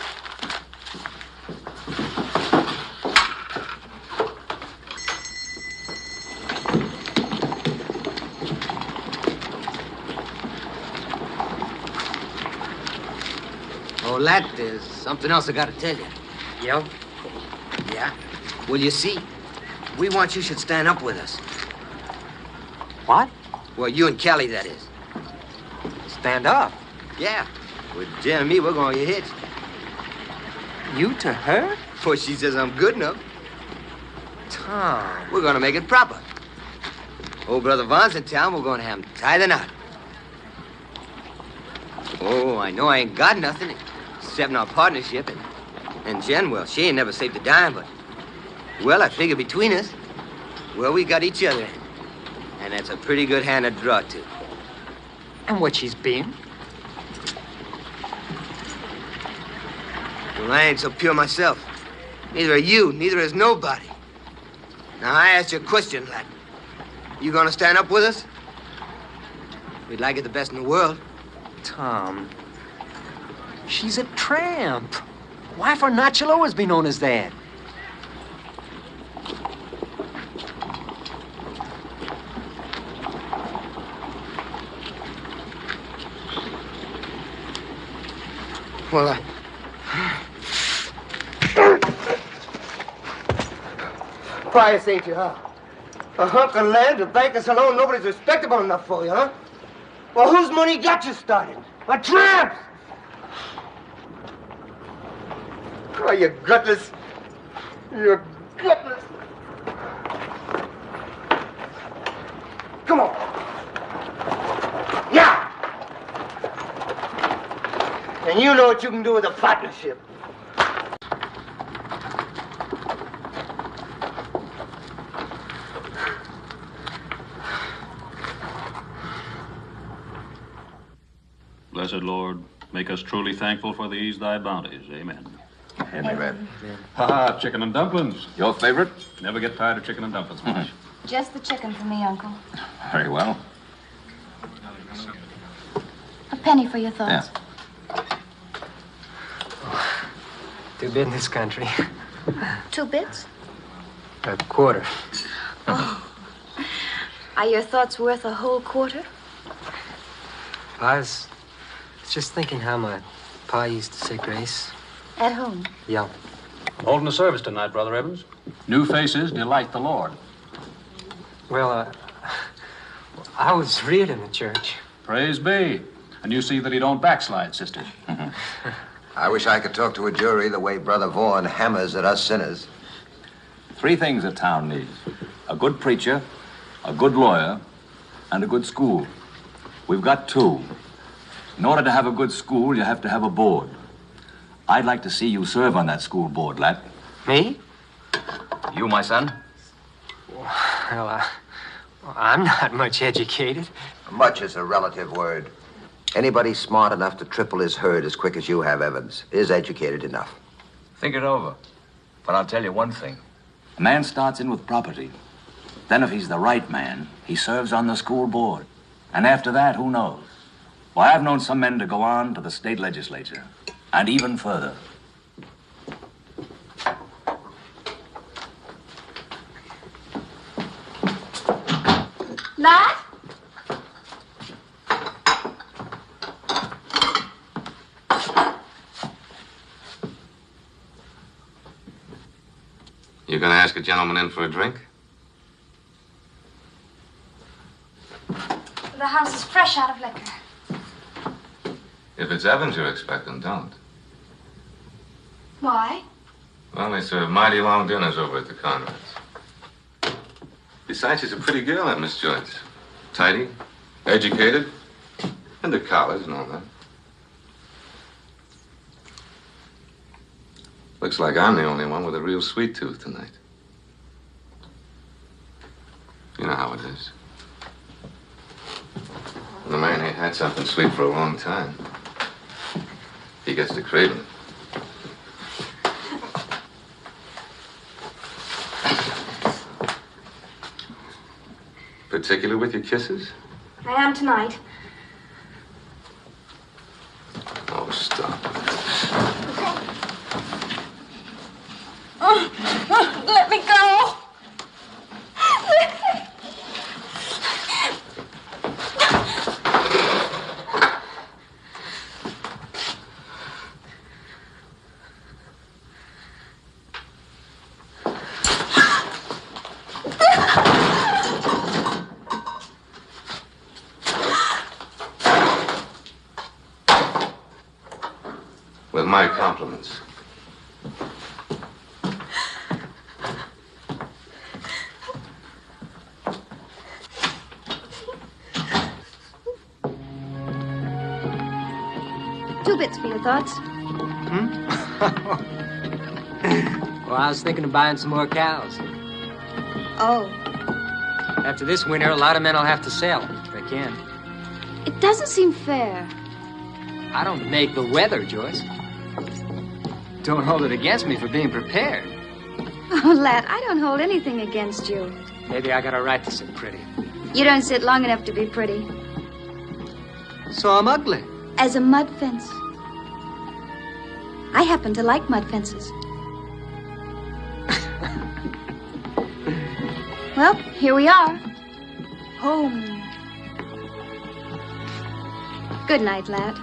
Speaker 6: Oh, Lat, there's something else I gotta tell you.
Speaker 5: Yeah?
Speaker 6: Yeah? Well, you see, we want you should stand up with us.
Speaker 5: What?
Speaker 6: Well, you and Callie, that is.
Speaker 5: Stand up?
Speaker 6: Yeah. With Jen and me, we're going to get hitched.
Speaker 5: You to her?
Speaker 6: Well, she says I'm good enough.
Speaker 5: Tom.
Speaker 6: We're going to make it proper. Old Brother Vaughn's in town. We're going to have him tie the knot. Oh, I know I ain't got nothing except our partnership. And Jen, well, she ain't never saved a dime, but... Well, I figure between us, well, we got each other. And that's a pretty good hand to draw to.
Speaker 5: And what she's been?
Speaker 6: Well, I ain't so pure myself. Neither are you, neither is nobody. Now, I asked you a question, lad. You gonna stand up with us? We'd like it the best in the world.
Speaker 5: Tom, she's a tramp. Wife or not, she'll always be known as that.
Speaker 6: Well, price ain't you, huh? A hunk of land, a bank and salon, nobody's respectable enough for you, huh? Well, whose money got you started? A tramp's! Oh, you gutless. You're gutless. Come on. Yeah! And you know what you can do with a partnership.
Speaker 17: Blessed Lord, make us truly thankful for these thy bounties. Amen.
Speaker 11: Amen.
Speaker 17: Ha, chicken and dumplings.
Speaker 11: Your favorite?
Speaker 17: Never get tired of chicken and dumplings much.
Speaker 14: Just the chicken for me, Uncle.
Speaker 11: Very well.
Speaker 14: A penny for your thoughts.
Speaker 5: Too big in this country.
Speaker 14: 2 bits?
Speaker 5: A quarter.
Speaker 14: Oh. Are your thoughts worth a whole quarter?
Speaker 5: I was just thinking how my pa used to say grace.
Speaker 14: At home?
Speaker 5: Yeah.
Speaker 17: Holding a service tonight, Brother Evans. New faces delight the Lord.
Speaker 5: Well, I was reared in the church.
Speaker 17: Praise be. And you see that he don't backslide, sister.
Speaker 18: I wish I could talk to a jury the way Brother Vaughan hammers at us sinners.
Speaker 11: 3 things a town needs. A good preacher, a good lawyer, and a good school. We've got 2. In order to have a good school, you have to have a board. I'd like to see you serve on that school board, Lat.
Speaker 5: Me?
Speaker 11: You, my son?
Speaker 5: Well, I'm not much educated.
Speaker 18: Much is a relative word. Anybody smart enough to triple his herd as quick as you have, Evans, is educated enough.
Speaker 11: Think it over. But I'll tell you one thing. A man starts in with property. Then if he's the right man, he serves on the school board. And after that, who knows? Well, I've known some men to go on to the state legislature. And even further.
Speaker 14: Lat?
Speaker 9: You gonna ask a gentleman in for a drink?
Speaker 14: The house is fresh out of liquor.
Speaker 9: If it's Evans you're expecting, don't.
Speaker 14: Why?
Speaker 9: Well, they serve mighty long dinners over at the Conrads. Besides, she's a pretty girl, that Miss Joyce. Tidy, educated, into college and all that. Looks like I'm the only one with a real sweet tooth tonight. You know how it is. When a man ain't had something sweet for a long time, he gets to craving it. Particular with your kisses?
Speaker 14: I am tonight.
Speaker 9: Oh, stop.
Speaker 14: Let me go.
Speaker 9: With my compliments.
Speaker 14: Two bits for your thoughts.
Speaker 5: Well, I was thinking of buying some more cows.
Speaker 14: Oh,
Speaker 5: After this winter, a lot of men will have to sell, if they can.
Speaker 14: it doesn't seem fair.
Speaker 5: I don't make the weather, Joyce. Don't hold it against me for being prepared.
Speaker 14: Oh, Lat, I don't hold anything against you.
Speaker 5: Maybe I got a right to sit pretty.
Speaker 14: You don't sit long enough to be pretty.
Speaker 5: So I'm ugly.
Speaker 14: As a mud fence. I happen to like mud fences. Well, here we are. Home. Good night, Lat.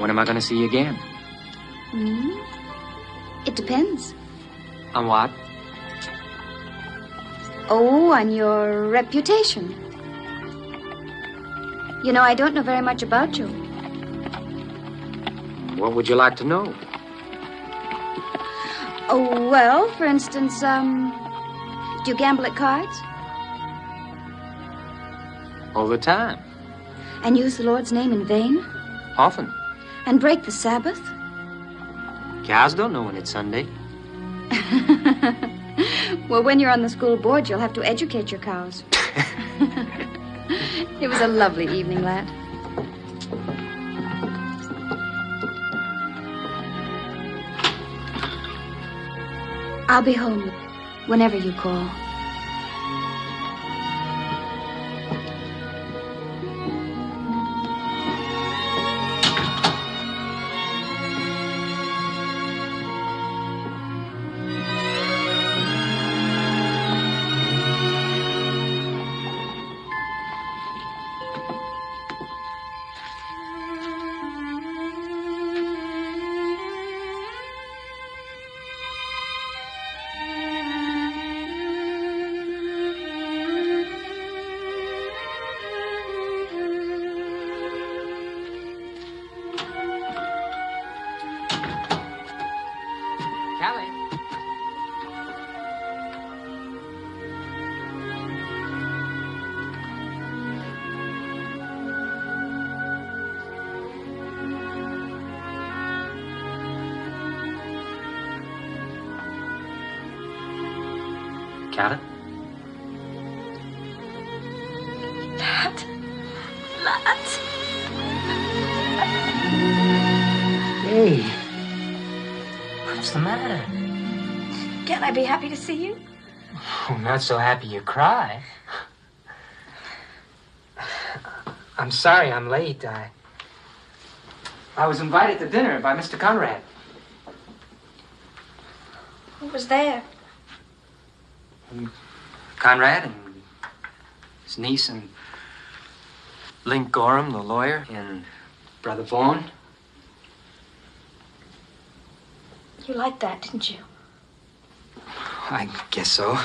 Speaker 5: When am I going to see you again?
Speaker 14: Hmm? It depends.
Speaker 5: On what?
Speaker 14: Oh, on your reputation. You know, I don't know very much about you.
Speaker 5: What would you like to know?
Speaker 14: Oh, well, for instance, do you gamble at cards?
Speaker 5: All the time.
Speaker 14: And use the Lord's name in vain?
Speaker 5: Often.
Speaker 14: And break the Sabbath?
Speaker 5: Cows don't know when it's Sunday.
Speaker 14: Well, when you're on the school board, you'll have to educate your cows. It was a lovely evening, lad. I'll be home whenever you call.
Speaker 5: Callie. Callie?
Speaker 14: Lat.
Speaker 5: Hey. What's the matter?
Speaker 14: Can't I be happy to see you?
Speaker 5: Oh, not so happy you cry. I'm sorry I'm late. I was invited to dinner by Mr. Conrad.
Speaker 14: Who was there?
Speaker 5: Conrad and his niece and Link Gorham, the lawyer, and Brother Vaughn.
Speaker 14: You liked that, didn't you?
Speaker 5: I guess so.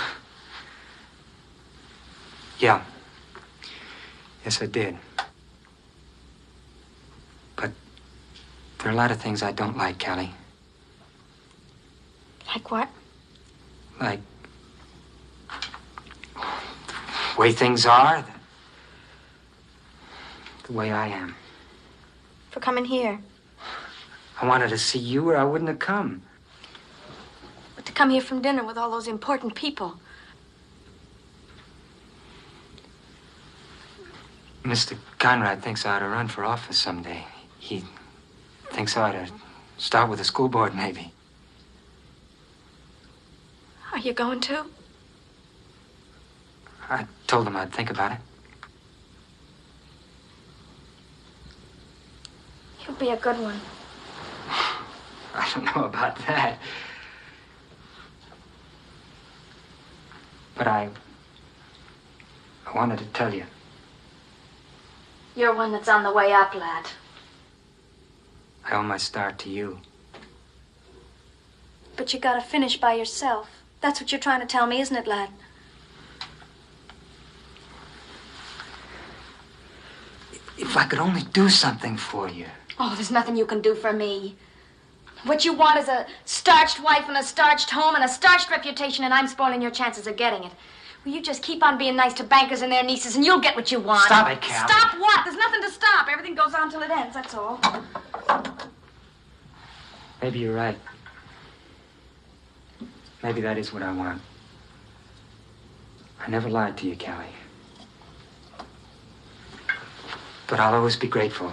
Speaker 5: Yeah. Yes, I did. But there are a lot of things I don't like, Callie.
Speaker 14: Like what?
Speaker 5: Like the way things are, the way I am.
Speaker 14: For coming here.
Speaker 5: I wanted to see you or I wouldn't have come.
Speaker 14: But to come here from dinner with all those important people.
Speaker 5: Mr. Conrad thinks I ought to run for office someday. He thinks I ought to start with the school board, maybe.
Speaker 14: Are you going to?
Speaker 5: I told him I'd think about it.
Speaker 14: You'll be a good one.
Speaker 5: I don't know about that. But I wanted to tell you.
Speaker 14: You're one that's on the way up, lad.
Speaker 5: I owe my start to you.
Speaker 14: But you gotta finish by yourself. That's what you're trying to tell me, isn't it, lad?
Speaker 5: If I could only do something for you.
Speaker 14: Oh, there's nothing you can do for me. What you want is a starched wife and a starched home and a starched reputation, and I'm spoiling your chances of getting it. Well, you just keep on being nice to bankers and their nieces, and you'll get what you want.
Speaker 5: Stop it, Callie.
Speaker 14: Stop what? There's nothing to stop. Everything goes on till it ends, that's all.
Speaker 5: Maybe you're right. Maybe that is what I want. I never lied to you, Callie. But I'll always be grateful.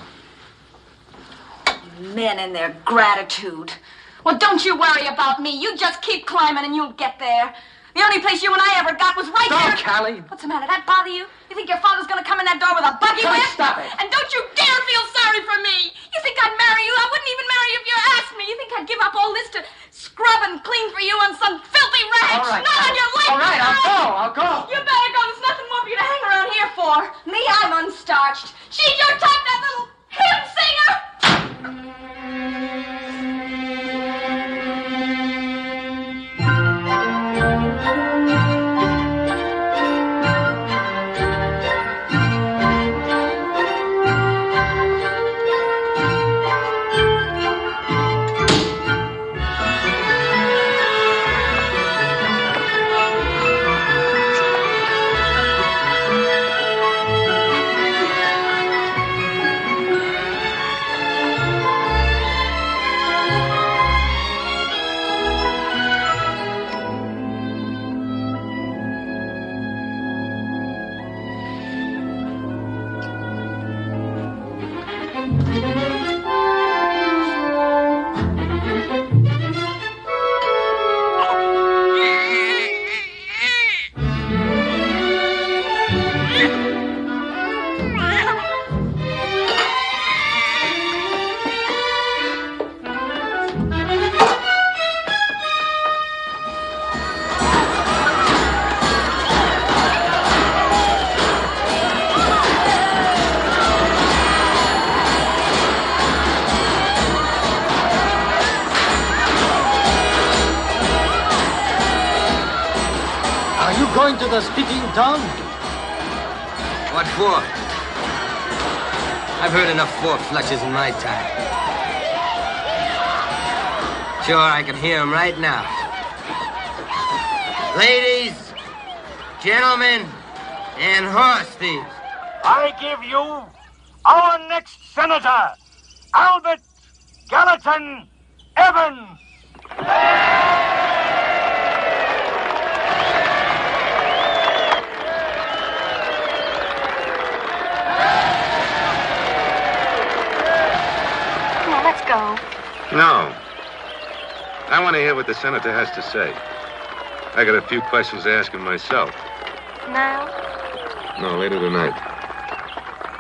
Speaker 14: Men and their gratitude. Well, don't you worry about me. You just keep climbing and you'll get there. The only place you and I ever got was right there.
Speaker 5: Stop, Callie.
Speaker 14: What's the matter? That bother you? You think your father's gonna come in that door with a buggy
Speaker 5: Callie,
Speaker 14: whip?
Speaker 5: stop it.
Speaker 14: And don't you dare feel sorry for me. You think I'd marry you? I wouldn't even marry you if you asked me. You think I'd give up all this to scrub and clean for you on some filthy ranch?
Speaker 5: All right,
Speaker 14: Not on your life.
Speaker 5: all right, I'll go.
Speaker 14: You better go. There's nothing more for you to hang around here for. Me, I'm unstarched. She's your type, that little hymn singer.
Speaker 3: To the speaking tongue?
Speaker 6: What for? I've heard enough four flushes in my time. Sure, I can hear them right now. Ladies, gentlemen, and horse thieves.
Speaker 19: I give you our next senator, Albert Gallatin Evans.
Speaker 14: Let's go.
Speaker 9: No. I want to hear what the senator has to say. I got a few questions to ask him myself.
Speaker 14: Now?
Speaker 9: No, later tonight.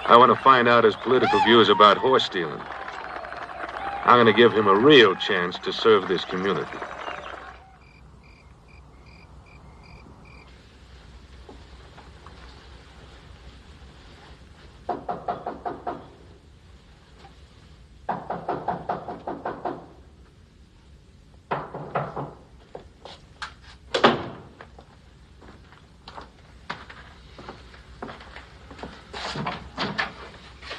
Speaker 9: I want to find out his political views about horse stealing. I'm going to give him a real chance to serve this community.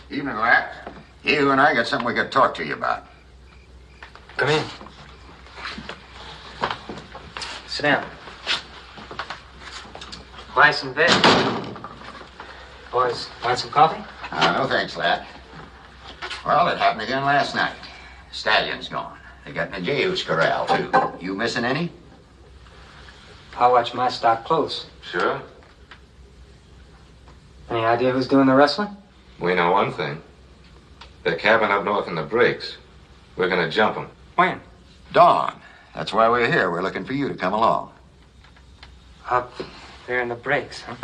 Speaker 18: Evening, Lat. You and I got something we could talk to you about.
Speaker 5: Come in. Sit down. Rice and veg. Boys, want some coffee?
Speaker 18: No thanks, Lat. Well, it happened again last night.
Speaker 20: Stallion's gone. They got in a Jehu's corral, too. You missing any?
Speaker 5: I watch my stock close.
Speaker 9: Sure.
Speaker 5: Any idea who's doing the wrestling?
Speaker 9: We know one thing. They're camping up north in the breaks. We're gonna jump them.
Speaker 5: When?
Speaker 20: Dawn. That's why we're here. We're looking for you to come along.
Speaker 5: Up there in the breaks, huh?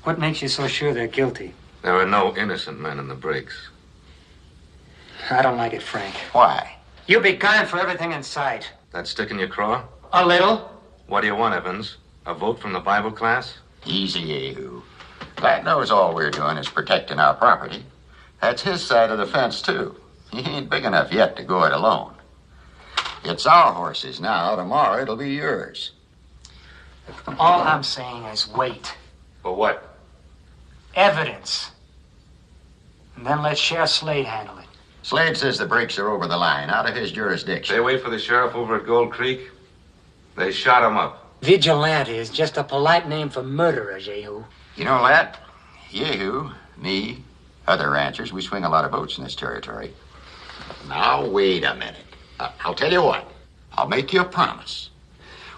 Speaker 5: What makes you so sure they're guilty?
Speaker 9: There are no innocent men in the breaks.
Speaker 5: I don't like it, Frank.
Speaker 20: Why?
Speaker 5: You'll be gone for everything in sight.
Speaker 9: That stick in your craw?
Speaker 5: A little.
Speaker 9: What do you want, Evans? A vote from the Bible class?
Speaker 20: Easy, Jehu. Lat knows all we're doing is protecting our property. That's his side of the fence, too. He ain't big enough yet to go it alone. It's our horses now. Tomorrow it'll be yours.
Speaker 5: All I'm saying is wait.
Speaker 9: For what?
Speaker 5: Evidence. And then let Sheriff Slade handle it.
Speaker 20: Slade says the breaks are over the line, out of his jurisdiction.
Speaker 9: They wait for the sheriff over at Gold Creek. They shot him up.
Speaker 5: Vigilante is just a polite name for murderer, Jehu.
Speaker 20: You know, Lat, Jehu, me, other ranchers, we swing a lot of votes in this territory. Now, wait a minute. I'll tell you what. I'll make you a promise.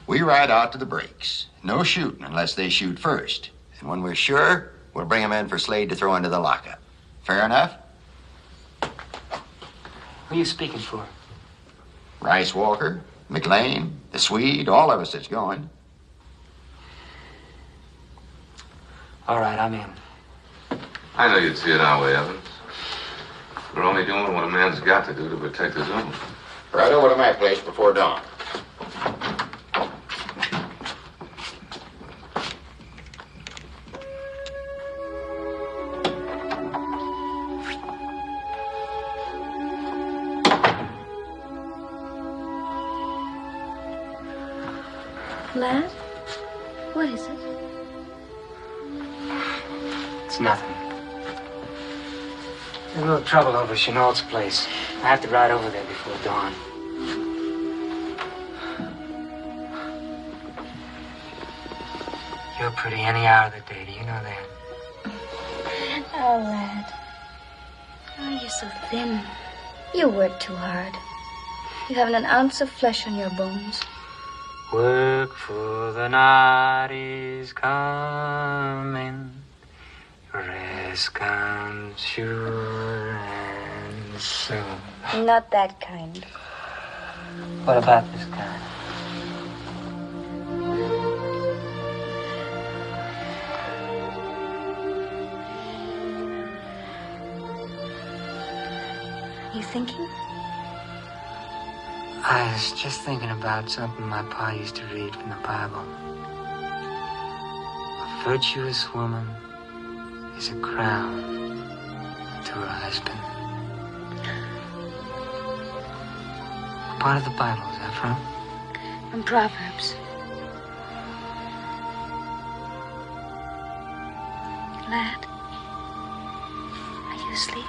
Speaker 20: We ride out to the breaks. No shooting unless they shoot first. And when we're sure, we'll bring them in for Slade to throw into the lockup. Fair enough?
Speaker 5: Who are you speaking for?
Speaker 20: Rice Walker, McLean, the Swede, all of us that's going.
Speaker 5: All right, I'm in.
Speaker 9: I know you'd see it our way, Evans. We're only doing what a man's got to do to protect his own.
Speaker 20: Right over to my place before dawn.
Speaker 14: Lat? What is it?
Speaker 5: It's nothing. There's a little trouble over at Chenault's place. I have to ride over there before dawn. You're pretty any hour of the day. Do you know that?
Speaker 14: Oh, Lat. Oh, you're so thin. You work too hard. You haven't an ounce of flesh on your bones.
Speaker 5: Work for the night is coming. Rest comes sure and soon.
Speaker 14: Not that kind.
Speaker 5: What about this kind?
Speaker 14: You thinking?
Speaker 5: I was just thinking about something my pa used to read from the Bible. A virtuous woman is a crown to her husband. What part of the Bible is that from?
Speaker 14: From Proverbs. Lad, are you asleep?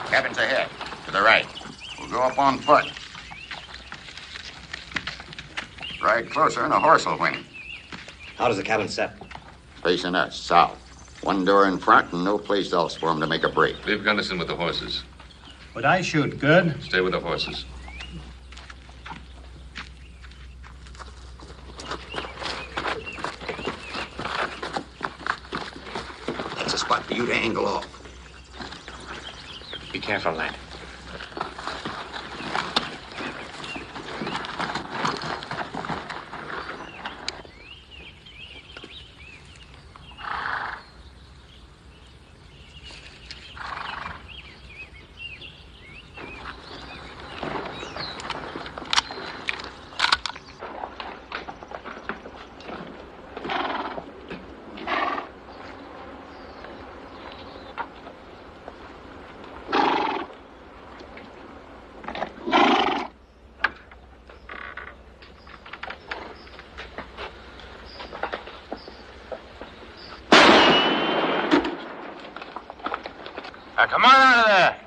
Speaker 20: Cabin's ahead, to the right. We'll go up on foot. Ride closer and a horse will win.
Speaker 2: How does the cabin set?
Speaker 20: Facing us, south. One door in front and no place else for him to make a break.
Speaker 9: Leave Gunderson with the horses.
Speaker 19: Would I shoot good?
Speaker 9: Stay with the horses.
Speaker 20: That's a spot for you to angle off.
Speaker 4: Be careful, lad.
Speaker 9: Now, come on out of there.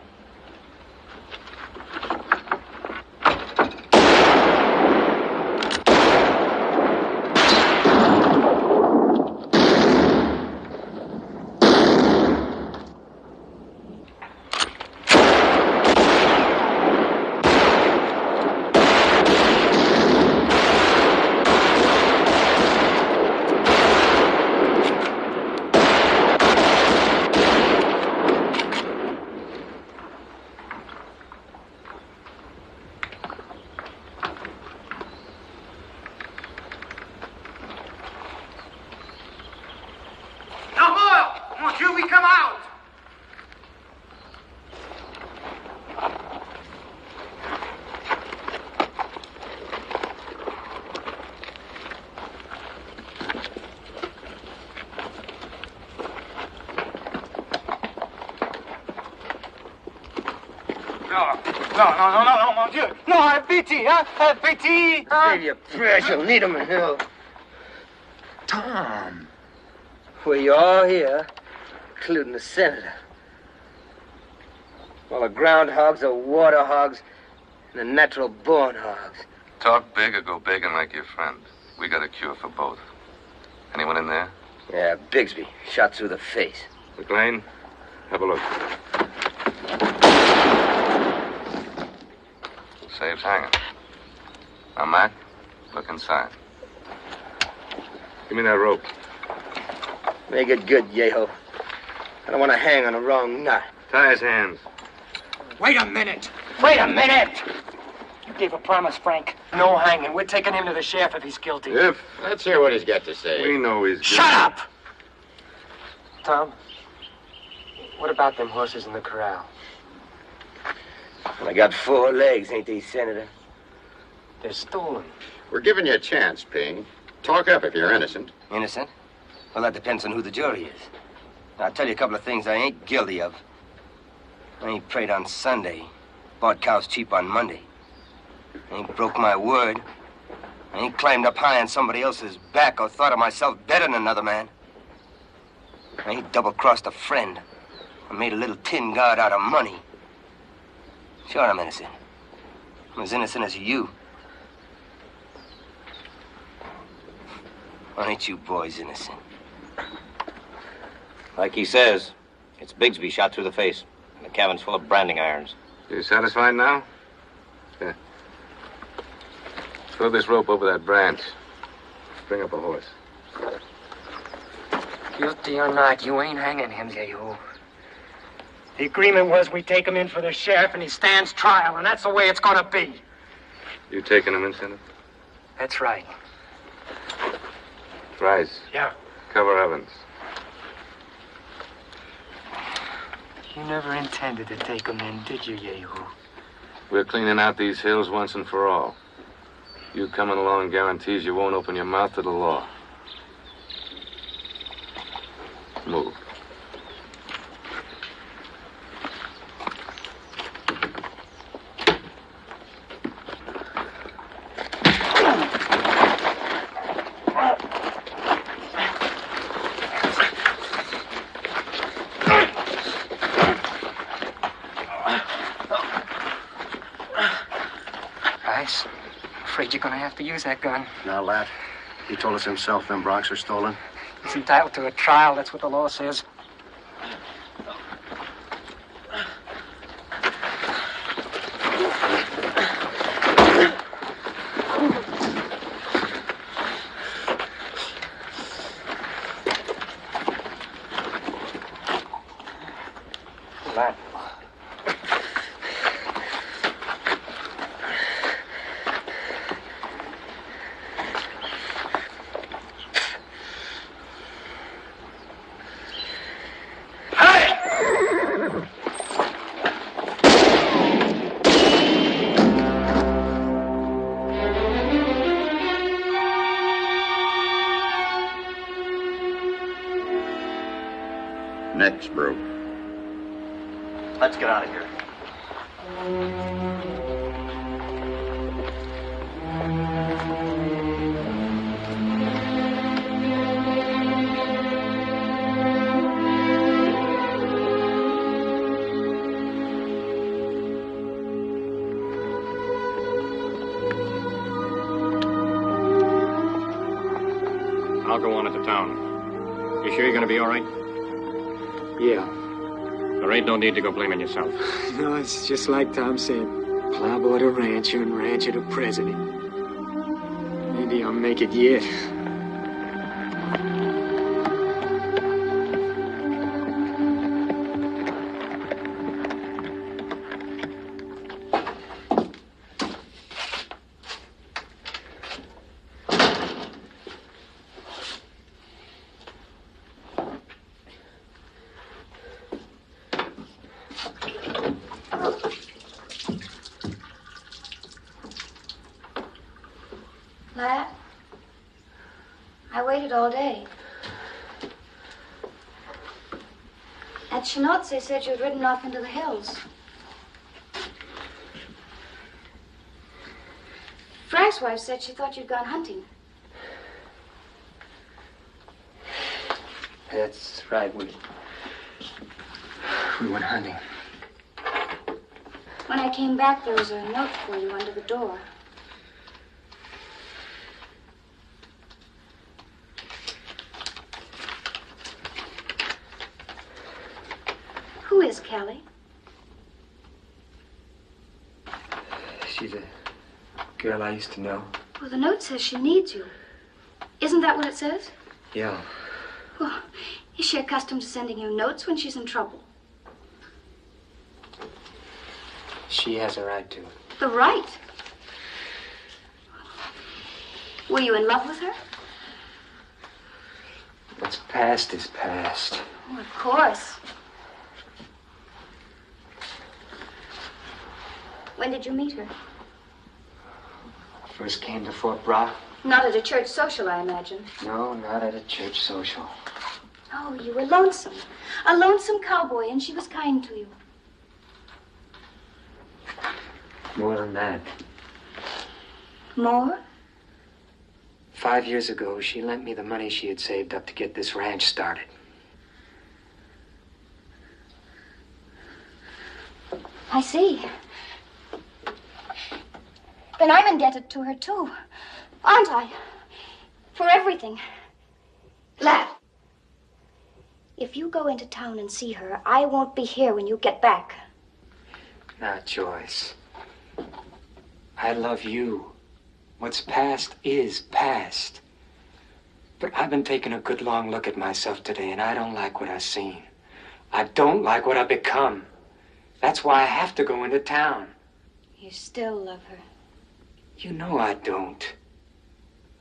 Speaker 8: No, mon Dieu. No, have pity, huh? Have pity.
Speaker 6: Save your prayers. You'll need them in hell.
Speaker 8: Tom.
Speaker 6: Well, you're all here, including the senator. Well, the groundhogs, the water hogs, and the natural-born hogs.
Speaker 9: Talk big or go begging like your friend. We got a cure for both. Anyone in there?
Speaker 6: Yeah, Bigsby. Shot through the face.
Speaker 9: McLean, have a look. Safe's hanging. Now, Mac, look inside. Give me that rope.
Speaker 6: Make it good, Yeho. I don't want to hang on the wrong nut.
Speaker 9: Tie his hands.
Speaker 10: Wait a minute.
Speaker 8: Wait a minute.
Speaker 10: You gave a promise, Frank. No hanging. We're taking him to the sheriff if he's guilty.
Speaker 20: Let's hear what he's got to say.
Speaker 9: We know he's guilty.
Speaker 10: Shut up!
Speaker 5: Tom, what about them horses in the corral?
Speaker 6: Well, I got 4 legs, ain't they, Senator?
Speaker 5: They're stolen.
Speaker 20: We're giving you a chance, Ping. Talk up if you're innocent.
Speaker 6: Innocent? Well, that depends on who the jury is. Now, I'll tell you a couple of things I ain't guilty of. I ain't prayed on Sunday, bought cows cheap on Monday. I ain't broke my word. I ain't climbed up high on somebody else's back or thought of myself better than another man. I ain't double-crossed a friend or made a little tin god out of money. Sure, I'm innocent. I'm as innocent as you. Or ain't you boys innocent?
Speaker 2: Like he says, it's Bigsby shot through the face. And the cabin's full of branding irons.
Speaker 9: You satisfied now? Yeah. Throw this rope over that branch. Bring up a horse.
Speaker 10: Guilty or not, you ain't hanging him, Yehu. The agreement was we take him in for the sheriff and he stands trial, and that's the way it's gonna be.
Speaker 9: You taking him in, Senator?
Speaker 10: That's right.
Speaker 9: Rice.
Speaker 10: Yeah.
Speaker 9: Cover Evans.
Speaker 10: You never intended to take him in, did you, Yehu?
Speaker 9: We're cleaning out these hills once and for all. You coming along guarantees you won't open your mouth to the law. Move.
Speaker 10: Rice, afraid you're gonna have to use that gun.
Speaker 19: Now, Lat, he told us himself them broncs are stolen.
Speaker 10: He's entitled to a trial, that's what the law says. Lat.
Speaker 20: Next, bro.
Speaker 2: Let's get out of here.
Speaker 7: be all right?
Speaker 10: Yeah.
Speaker 7: There ain't no need to go blaming yourself.
Speaker 10: No, it's just like Tom said. Plowboy to rancher and rancher to president. Maybe I'll make it yet.
Speaker 14: Lat, I waited all day. At Chenot's, they said you had ridden off into the hills. Frank's wife said she thought you'd gone hunting.
Speaker 5: That's right, we went hunting.
Speaker 14: When I came back, there was a note for you under the door. Who is Callie?
Speaker 5: She's a girl I used to know.
Speaker 14: Well, the note says she needs you. Isn't that what it says?
Speaker 5: Yeah.
Speaker 14: Well, is she accustomed to sending you notes when she's in trouble?
Speaker 5: She has a right to.
Speaker 14: The right? Were you in love with her?
Speaker 5: What's past is past.
Speaker 14: Oh, of course. When did you meet her?
Speaker 5: First came to Fort Brock.
Speaker 14: Not at a church social, I imagine.
Speaker 5: No, not at a church social.
Speaker 14: Oh, you were lonesome. A lonesome cowboy, and she was kind to you.
Speaker 5: More than that.
Speaker 14: More?
Speaker 5: 5 years ago, she lent me the money she had saved up to get this ranch started.
Speaker 14: I see. Then I'm indebted to her, too. Aren't I? For everything. Lat, if you go into town and see her, I won't be here when you get back.
Speaker 5: Now, Joyce, I love you. What's past is past. But I've been taking a good long look at myself today, and I don't like what I've seen. I don't like what I've become. That's why I have to go into town.
Speaker 14: You still love her.
Speaker 5: You know I don't.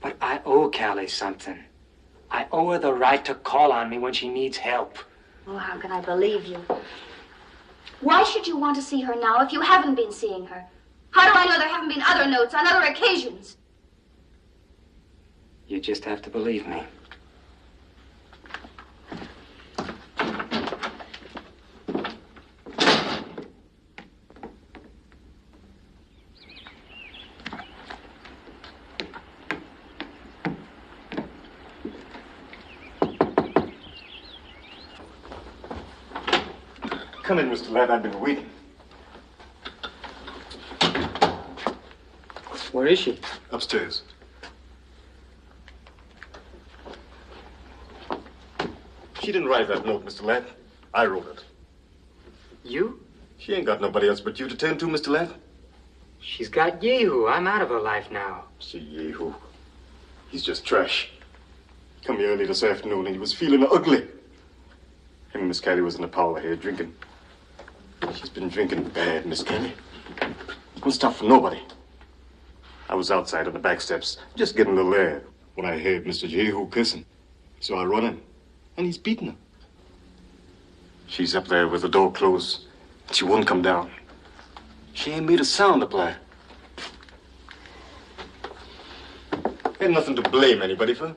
Speaker 5: But I owe Callie something. I owe her the right to call on me when she needs help.
Speaker 14: Oh, how can I believe you? Why should you want to see her now if you haven't been seeing her? How do I know there haven't been other notes on other occasions?
Speaker 5: You just have to believe me.
Speaker 21: Come in, Mr. Lat. I've been waiting.
Speaker 5: Where is she?
Speaker 21: Upstairs. She didn't write that note, Mr. Lat. I wrote it.
Speaker 5: You?
Speaker 21: She ain't got nobody else but you to tend to, Mr. Lat.
Speaker 5: She's got Yehu. I'm out of her life now.
Speaker 21: See, Yehu. He's just trash. Come here early this afternoon and he was feeling ugly. Him and Miss Callie was in the parlor here drinking. She's been drinking bad, Miss Callie. Won't stop for nobody. I was outside on the back steps, just getting a little air, when I heard Mr. Yehu kissing. So I run in, and he's beating her. She's up there with the door closed. She won't come down. She ain't made a sound to play. Ain't nothing to blame anybody for.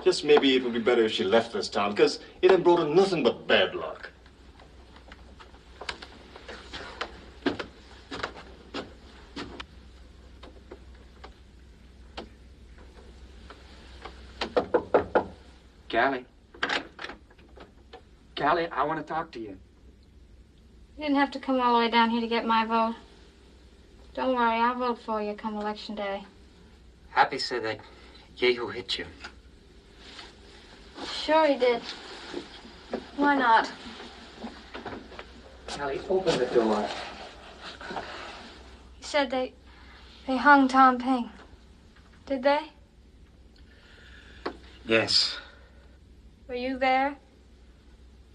Speaker 21: Just maybe it would be better if she left this town, because it ain't brought her nothing but bad luck.
Speaker 5: Callie. Callie, I want to talk to you.
Speaker 22: You didn't have to come all the way down here to get my vote. Don't worry, I'll vote for you come election day.
Speaker 5: Happy said that Yehu hit you.
Speaker 22: Sure he did. Why not?
Speaker 5: Callie, open the door.
Speaker 22: He said they hung Tom Ping. Did they?
Speaker 5: Yes.
Speaker 22: Were you there?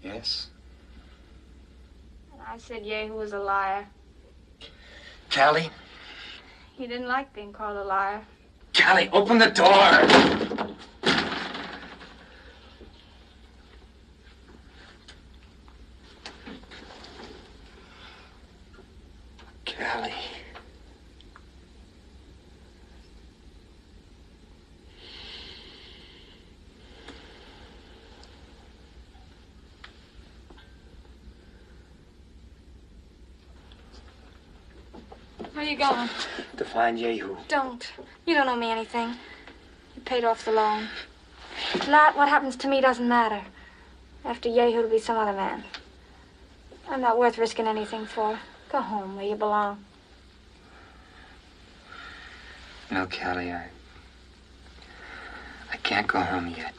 Speaker 5: Yes.
Speaker 22: And I said Yehu was a liar.
Speaker 5: Callie?
Speaker 22: He didn't like being called a liar.
Speaker 5: Callie, open the door! Callie.
Speaker 22: Where are you going?
Speaker 5: To find Yehu.
Speaker 22: Don't. You don't owe me anything. You paid off the loan. Lat, what happens to me doesn't matter. After Yehu, it'll be some other man. I'm not worth risking anything for. Go home where you belong.
Speaker 5: No, Callie, I can't go home yet.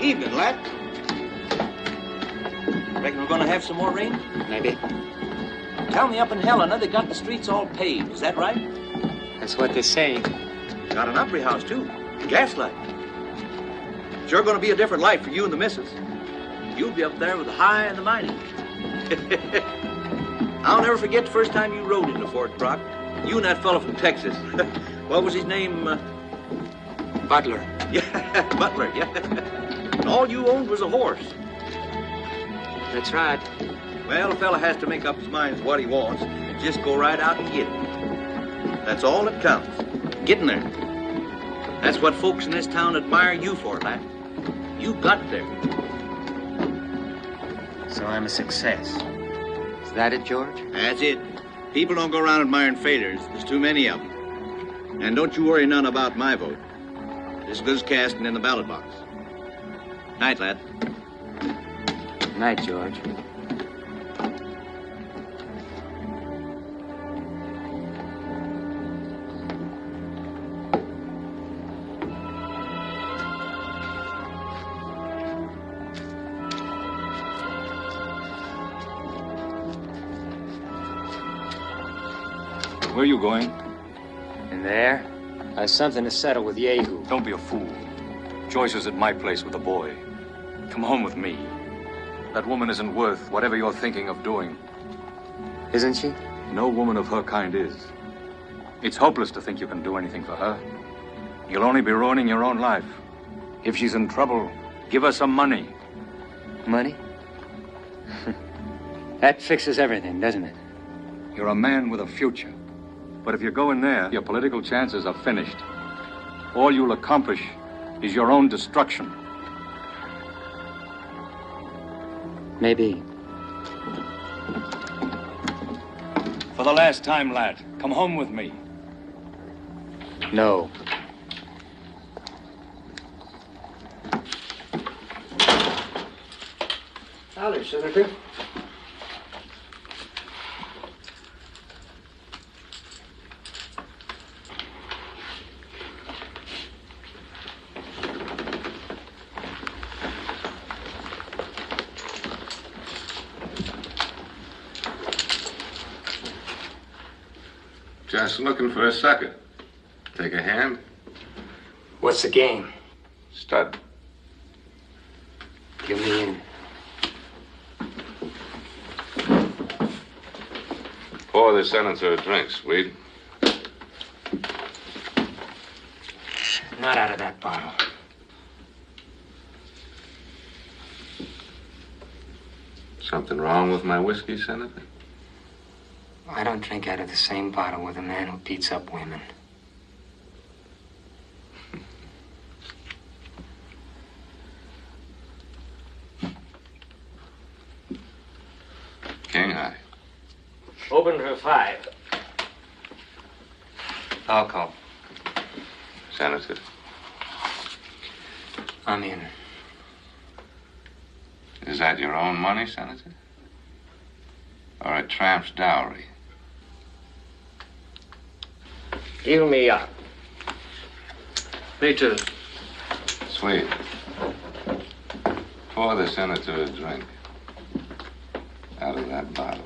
Speaker 12: Evening, lad. Reckon we're gonna have some more rain?
Speaker 5: Maybe.
Speaker 12: Tell me up in Helena they got the streets all paved. Is that right?
Speaker 5: That's what they say.
Speaker 12: Got an opry house, too. Gaslight. Sure gonna be a different life for you and the missus. You'll be up there with the high and the mighty. I'll never forget the first time you rode into Fort Brock. You and that fellow from Texas. What was his name?
Speaker 5: Butler.
Speaker 12: Yeah, Butler, yeah. And all you owned was a horse.
Speaker 5: That's right.
Speaker 12: Well, a fella has to make up his mind what he wants and just go right out and get it. That's all that counts. Getting there. That's what folks in this town admire you for, lad. You got there.
Speaker 5: So I'm a success. Is that it, George?
Speaker 12: That's it. People don't go around admiring failures. There's too many of them. And don't you worry none about my vote. As good as casting in the ballot box. Night, lad.
Speaker 5: Night, George.
Speaker 11: Where are you going?
Speaker 5: In there? I have something to settle with Yehu.
Speaker 11: Don't be a fool. Joyce is at my place with the boy. Come home with me. That woman isn't worth whatever you're thinking of doing.
Speaker 5: Isn't she?
Speaker 11: No woman of her kind is. It's hopeless to think you can do anything for her. You'll only be ruining your own life. If she's in trouble, give her some money.
Speaker 5: Money? That fixes everything, doesn't it?
Speaker 11: You're a man with a future. But if you go in there, your political chances are finished. All you'll accomplish is your own destruction.
Speaker 5: Maybe.
Speaker 11: For the last time, lad, come home with me.
Speaker 5: No.
Speaker 8: Howdy, Senator.
Speaker 9: Just looking for a sucker. Take a hand?
Speaker 5: What's the game?
Speaker 9: Stud.
Speaker 5: Give me in.
Speaker 9: Pour the senator a drink, sweet.
Speaker 5: Not out of that bottle.
Speaker 9: Something wrong with my whiskey, Senator?
Speaker 5: I don't drink out of the same bottle with a man who beats up women.
Speaker 9: King high.
Speaker 5: Open for 5. I'll call.
Speaker 9: Senator.
Speaker 5: I'm in.
Speaker 9: Is that your own money, Senator? Or a tramp's dowry?
Speaker 7: Heal me up. Me too.
Speaker 9: Sweet. Pour the Senator a drink. Out of that bottle.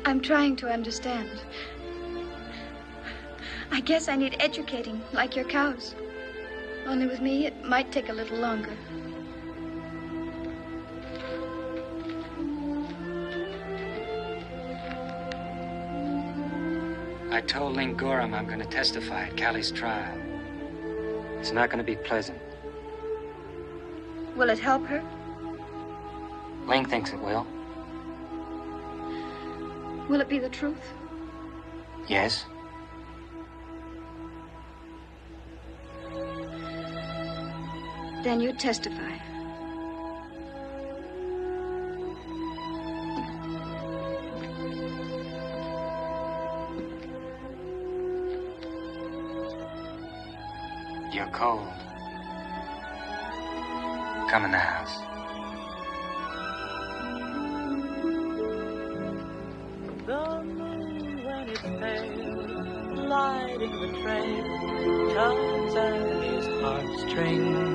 Speaker 22: I'm trying to understand. I guess I need educating, like your cows. Only with me, it might take a little longer.
Speaker 5: I told Ling Gorham I'm going to testify at Callie's trial. It's not going to be pleasant.
Speaker 22: Will it help her?
Speaker 5: Ling thinks it will.
Speaker 22: Will it be the truth?
Speaker 5: Yes.
Speaker 22: Then you testify.
Speaker 5: you're cold. Come in the house.
Speaker 1: The moon, when it's pale, lighting the trail, tugs at his heartstrings.